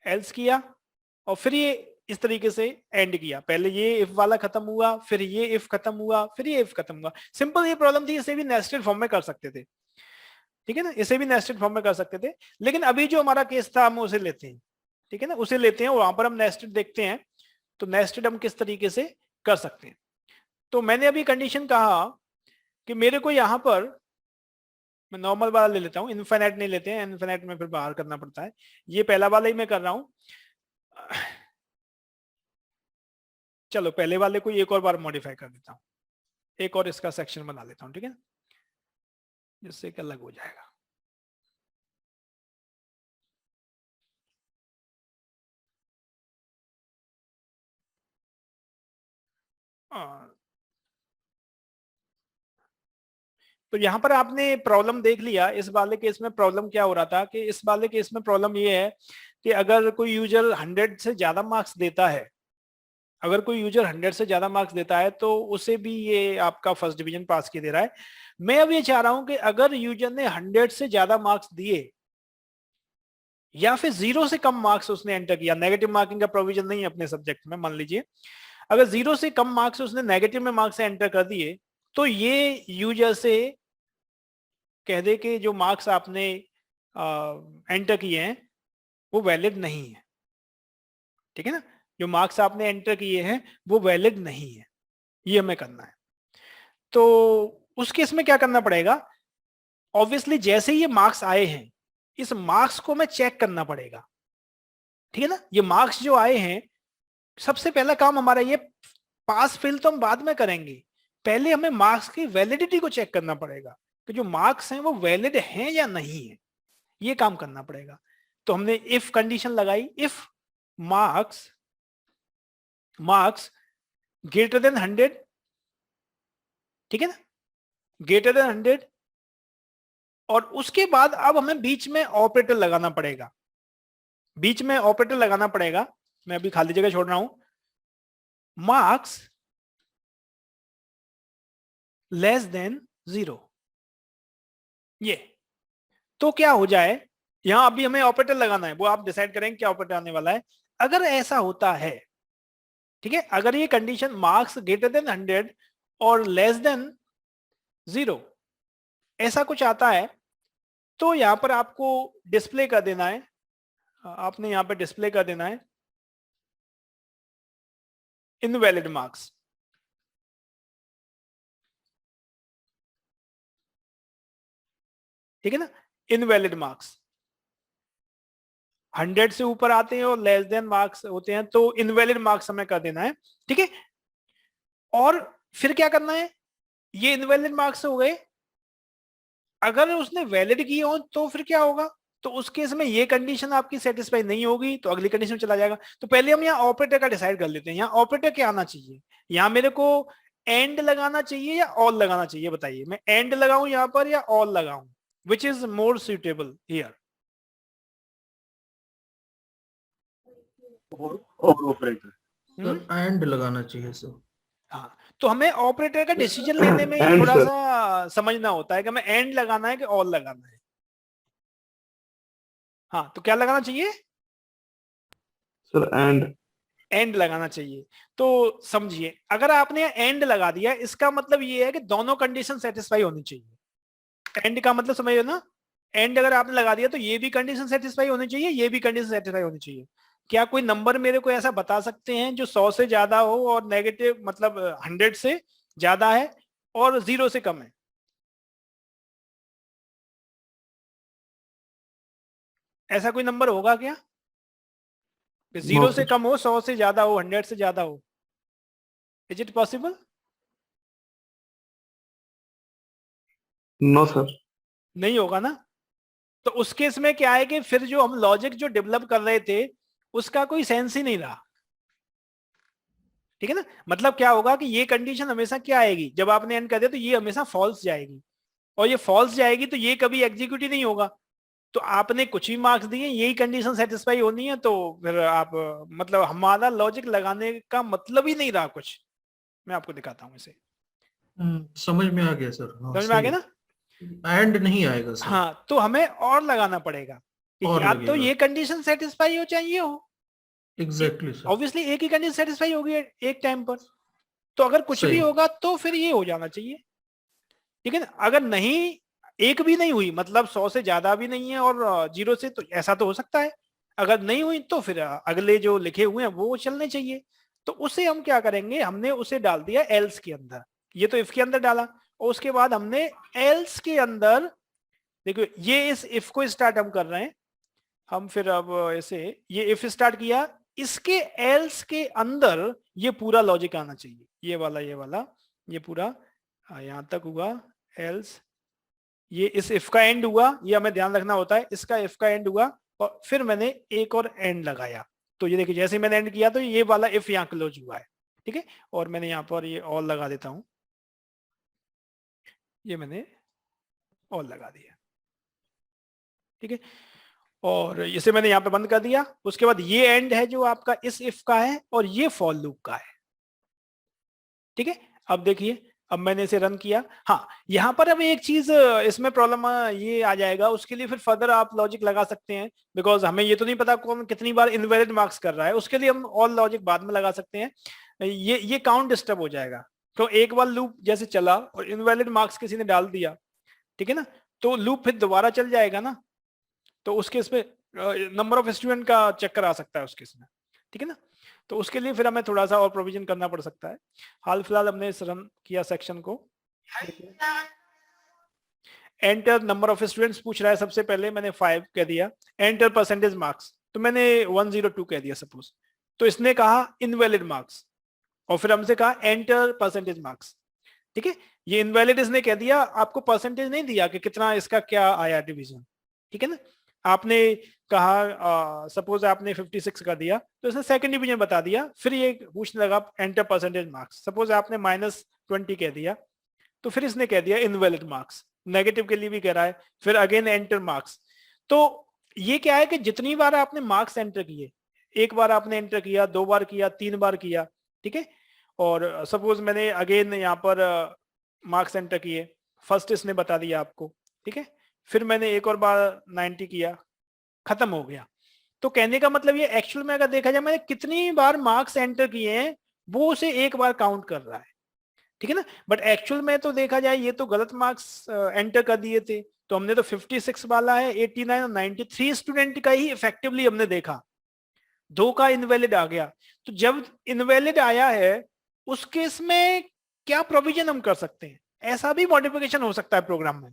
एल्स किया, और फिर ये इस तरीके से एंड किया, पहले ये इफ वाला खत्म हुआ, फिर ये इफ खत्म हुआ, फिर ये इफ खत्म हुआ। सिंपल ये प्रॉब्लम थी, इसे भी नेस्टेड फॉर्म में कर सकते थे, ठीक है ना, इसे भी नेस्टेड फॉर्म में कर सकते थे। लेकिन अभी जो हमारा केस था हम उसे लेते हैं, ठीक है ना, उसे लेते हैं, वहां पर हम नेस्टेड देखते हैं, तो नेस्टेड हम किस तरीके से कर सकते हैं। तो मैंने अभी कंडीशन कहा कि मेरे को यहां पर, मैं नॉर्मल वाला ले लेता हूं, इनफाइनाइट नहीं लेते हैं, इनफाइनाइट में फिर बाहर करना पड़ता है, ये पहला वाला ही मैं कर रहा हूं। चलो पहले वाले को एक और बार मॉडिफाई कर देता हूं, एक और इसका सेक्शन बना लेता हूं, ठीक है, जिससे कि अलग हो जाएगा। तो यहां पर आपने प्रॉब्लम देख लिया, इस वाले केस में प्रॉब्लम क्या हो रहा था कि इस वाले केस में प्रॉब्लम ये है कि अगर कोई यूजर 100 से ज्यादा मार्क्स देता है, अगर कोई यूजर 100 से ज्यादा मार्क्स देता है तो उसे भी ये आपका फर्स्ट डिवीजन पास की दे रहा है। मैं अब ये चाह रहा हूं कि अगर यूजर ने 100 से ज्यादा मार्क्स दिए या फिर 0 से कम मार्क्स उसने एंटर किया, नेगेटिव मार्किंग का प्रोविजन नहीं है अपने सब्जेक्ट में, मान लीजिए अगर 0 से कम मार्क्स उसने नेगेटिव में मार्क्स एंटर कर दिए, तो ये यूजर से कह दे कि जो मार्क्स आपने एंटर किए हैं वो वैलिड नहीं है, ठीक है ना, जो मार्क्स आपने एंटर किए हैं वो वैलिड नहीं है, ये हमें करना है। तो उस केस में क्या करना पड़ेगा, ऑब्वियसली जैसे ही ये मार्क्स आए हैं, इस मार्क्स को हमें चेक करना पड़ेगा, ठीक है ना। ये मार्क्स जो आए हैं, सबसे पहला काम हमारा ये, पास फेल तो हम बाद में करेंगे, पहले हमें मार्क्स की वैलिडिटी को चेक करना पड़ेगा कि जो मार्क्स हैं वो वैलिड हैं या नहीं है, ये काम करना पड़ेगा। तो हमने इफ कंडीशन लगाई, इफ मार्क्स ग्रेटर देन 100, ठीक है ना, ग्रेटर देन 100, और उसके बाद अब हमें बीच में ऑपरेटर लगाना पड़ेगा, बीच में ऑपरेटर लगाना पड़ेगा, मैं अभी खाली जगह छोड़ रहा हूं, मार्क्स लेस देन 0, ये तो क्या हो जाए, यहां अभी हमें ऑपरेटर लगाना है, वो आप डिसाइड करेंगे क्या ऑपरेटर आने वाला है। अगर ऐसा होता है, ठीक है, अगर ये कंडीशन मार्क्स ग्रेटर देन 100 और लेस देन 0 ऐसा कुछ आता है, तो यहां पर आपको डिस्प्ले कर देना है, आपने यहां पर डिस्प्ले कर देना है इनवैलिड मार्क्स, ठीक है ना, इनवैलिड मार्क्स 100 से ऊपर आते हैं और लेस देन मार्क्स होते हैं तो इनवैलिड मार्क्स हमें कर देना है, ठीक है। और फिर क्या करना है, ये इनवैलिड मार्क्स हो गए, अगर उसने वैलिड किए हो तो फिर क्या होगा, तो उस केस में ये कंडीशन आपकी सेटिस्फाई नहीं होगी तो अगली कंडीशन में चला जाएगा। तो पहले हम यहाँ ऑपरेटर का डिसाइड कर लेते हैं, यहाँ ऑपरेटर क्या आना चाहिए, यहाँ मेरे को एंड लगाना चाहिए या ऑल लगाना चाहिए, बताइए, मैं एंड लगाऊं यहाँ पर या ऑल लगाऊं, which is more suitable here. और ऑपरेटर सर एंड लगाना चाहिए सर। हाँ, तो हमें ऑपरेटर का डिसीजन लेने में End, थोड़ा sir. सा समझना होता है कि हमें एंड लगाना है कि ऑल लगाना है। हाँ, तो क्या लगाना चाहिए, सर एंड लगाना चाहिए। तो समझिए, अगर आपने एंड लगा दिया, इसका मतलब ये है कि दोनों कंडीशन सेटिस्फाई होनी चाहिए। एंड का मतलब समझिए ना, एंड अगर आपने लगा दिया तो ये भी कंडीशन सेटिस्फाई होनी चाहिए, ये भी कंडीशन सेटिस्फाई होनी चाहिए। क्या कोई नंबर मेरे को ऐसा बता सकते हैं जो 100 से ज्यादा हो और नेगेटिव मतलब 100 से ज्यादा है और 0 से कम है? ऐसा कोई नंबर होगा क्या? 0 से कम हो, 100 से ज्यादा हो, 100 से ज्यादा हो, is it possible? No sir, नहीं होगा ना। तो उस केस में क्या है कि फिर जो हम लॉजिक जो डेवलप कर रहे थे उसका कोई सेंस ही नहीं रहा, ठीक है ना। मतलब क्या होगा कि ये कंडीशन हमेशा क्या आएगी, जब आपने एंड कर दिया तो ये हमेशा फॉल्स जाएगी, और ये फॉल्स जाएगी तो ये कभी एग्जीक्यूट ही नहीं होगा। तो आपने कुछ भी मार्क्स दिए, यही कंडीशन सेटिस्फाई होनी है, तो फिर आप मतलब हमारा लॉजिक लगाने का मतलब ही नहीं रहा कुछ। मैं आपको दिखाता हूँ इसे। समझ में आ गया सर। हाँ, समझ में आ गया ना? एंड नहीं आएगा सर। हाँ, तो हमें और लगाना पड़ेगा कि और या तो लगेगा। ये कंडीशन सेटिस्फाई हो चाहे ये हो। Exactly sir. ऑब्वियसली एक ही कंडीशन सेटिस्फाई होगी एक टाइम पर, तो अगर कुछ भी सही। होगा तो फिर ये हो जाना चाहिए, ठीक है ना? अगर नहीं, एक भी नहीं हुई, मतलब 100 से ज्यादा भी नहीं है और 0 से, तो ऐसा तो हो सकता है। अगर नहीं हुई तो फिर अगले जो लिखे हुए हैं वो चलने चाहिए। तो उसे हम क्या करेंगे, हमने उसे डाल दिया एल्स के अंदर। ये तो इफ के अंदर डाला, और उसके बाद हमने एल्स के अंदर, देखो ये इस इफ को स्टार्ट हम कर रहे हैं हम, फिर अब ऐसे ये इफ स्टार्ट किया, इसके एल्स के अंदर ये पूरा लॉजिक आना चाहिए, ये वाला ये पूरा यहां तक हुआ एल्स, ये इस इफ का एंड हुआ, ये हमें ध्यान रखना होता है, इसका इफ का एंड हुआ, और फिर मैंने एक और एंड लगाया। तो ये देखिए जैसे मैंने एंड किया तो ये वाला इफ यहाँ क्लोज हुआ है, ठीक है। और मैंने यहाँ पर ये ऑल लगा देता हूं, ये मैंने ऑल लगा दिया, ठीक है। और इसे मैंने यहाँ पे बंद कर दिया। उसके बाद ये एंड है जो आपका इस इफ का है, और ये फॉर लूप का है, ठीक है। अब देखिए, अब मैंने इसे रन किया। हाँ, यहाँ पर अब एक चीज इसमें प्रॉब्लम ये आ जाएगा, उसके लिए फिर फर्दर आप लॉजिक लगा सकते हैं, बिकॉज हमें ये तो नहीं पता कौन कितनी बार इनवैलिड मार्क्स कर रहा है, उसके लिए हम ऑल लॉजिक बाद में लगा सकते हैं। ये काउंट डिस्टर्ब हो जाएगा। तो एक बार लूप जैसे चला और इनवैलिड मार्क्स किसी ने डाल दिया, ठीक है ना, तो लूप फिर दोबारा चल जाएगा ना, तो उसके इसमें नंबर ऑफ स्टूडेंट का चक्कर आ सकता है उसके इसमें, ठीक है ना। तो उसके लिए फिर हमें थोड़ा सा और प्रोविजन करना पड़ सकता है। हाल फिलहाल हमने इस रन किया सेक्शन को, एंटर नंबर ऑफ स्टूडेंट्स पूछ रहा है, सबसे पहले मैंने 5 कह दिया, एंटर परसेंटेज मार्क्स, तो मैंने 102 कह दिया सपोज, तो इसने कहा इनवैलिड मार्क्स, और फिर हमसे कहा एंटर परसेंटेज मार्क्स, ठीक है। ये इनवैलिड इसने कह दिया, आपको परसेंटेज नहीं दिया कि कितना इसका क्या आया डिवीजन, ठीक है ना। आपने कहा सपोज आपने 56 का दिया, तो इसने सेकंड डिवीजन बता दिया, फिर ये पूछने लगा एंटर परसेंटेज मार्क्स, सपोज आपने -20 कह दिया, तो फिर इसने कह दिया इनवैलिड मार्क्स, नेगेटिव के लिए भी कह रहा है, फिर अगेन एंटर मार्क्स। तो ये क्या है कि जितनी बार आपने मार्क्स एंटर किए, एक बार आपने एंटर किया, 2 बार किया, 3 बार किया, ठीक है, और सपोज मैंने अगेन यहाँ पर मार्क्स एंटर किए, फर्स्ट इसने बता दिया आपको, ठीक है, फिर मैंने एक और बार 90 किया, खत्म हो गया। तो कहने का मतलब ये एक्चुअल में अगर देखा जाए मैंने कितनी बार मार्क्स एंटर किए हैं वो उसे एक बार काउंट कर रहा है, ठीक है ना। बट एक्चुअल में तो देखा जाए ये तो गलत मार्क्स एंटर कर दिए थे, तो हमने तो 56 वाला है, 89 और 93 स्टूडेंट का ही इफेक्टिवली हमने देखा, 2 का इनवैलिड आ गया। तो जब इनवैलिड आया है उस केस में क्या प्रोविजन हम कर सकते हैं, ऐसा भी मॉडिफिकेशन हो सकता है प्रोग्राम में।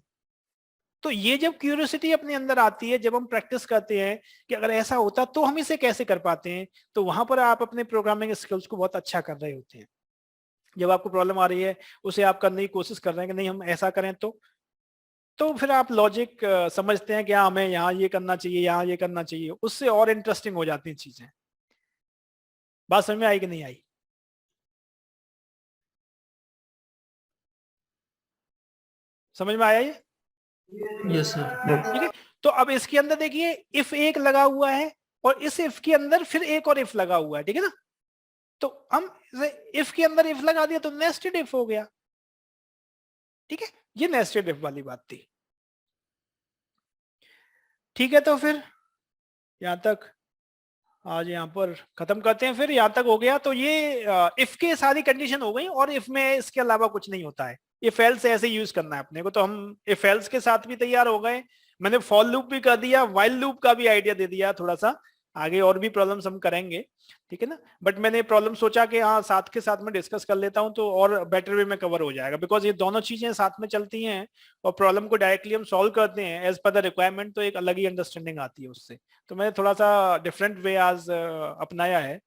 तो ये जब क्यूरियोसिटी अपने अंदर आती है, जब हम प्रैक्टिस करते हैं कि अगर ऐसा होता तो हम इसे कैसे कर पाते हैं, तो वहां पर आप अपने प्रोग्रामिंग स्किल्स को बहुत अच्छा कर रहे होते हैं। जब आपको प्रॉब्लम आ रही है उसे आप करने की कोशिश कर रहे हैं कि नहीं हम ऐसा करें, तो फिर आप लॉजिक समझते हैं कि हाँ हमें यहाँ ये करना चाहिए, यहाँ ये करना चाहिए, उससे और इंटरेस्टिंग हो जाती हैं चीजें। बात समझ में आई कि नहीं आई? समझ में आया ये? Yes sir. ठीक है। तो अब इसके अंदर देखिए इफ एक लगा हुआ है और इस इफ के अंदर फिर एक और इफ लगा हुआ है, ठीक है ना। तो हम इफ के अंदर इफ लगा दिया तो नेस्टेड इफ हो गया, ठीक है। ये नेस्टेड इफ वाली बात थी, ठीक है। तो फिर यहां तक आज यहाँ पर खत्म करते हैं। फिर यहाँ तक हो गया, तो ये इफ के सारी कंडीशन हो गई, और इफ में इसके अलावा कुछ नहीं होता है। इफ एल्स ऐसे यूज करना है अपने को, तो हम इफ एल्स के साथ भी तैयार हो गए। मैंने फॉर लूप भी कर दिया, व्हाइल लूप का भी आइडिया दे दिया थोड़ा सा, आगे और भी प्रॉब्लम्स हम करेंगे, ठीक है ना। बट मैंने प्रॉब्लम सोचा कि हाँ साथ के साथ में डिस्कस कर लेता हूँ तो और बेटर वे में कवर हो जाएगा, बिकॉज ये दोनों चीजें साथ में चलती हैं और प्रॉब्लम को डायरेक्टली हम सॉल्व करते हैं एज पर द रिक्वायरमेंट, तो एक अलग ही अंडरस्टैंडिंग आती है उससे। तो मैंने थोड़ा सा डिफरेंट वे आज अपनाया है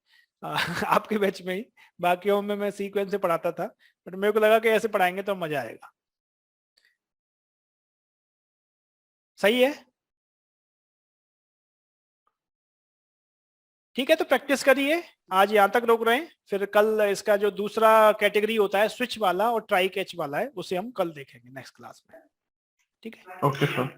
आपके बैच में ही। बाकियों में मैं सीक्वेंस से पढ़ाता था, बट मेरे को लगा कि ऐसे पढ़ाएंगे तो मजा आएगा। सही है, ठीक है। तो प्रैक्टिस करिए, आज यहाँ तक रोक रहे हैं, फिर कल इसका जो दूसरा कैटेगरी होता है स्विच वाला और ट्राई कैच वाला है उसे हम कल देखेंगे नेक्स्ट क्लास में। ठीक है। Okay sir.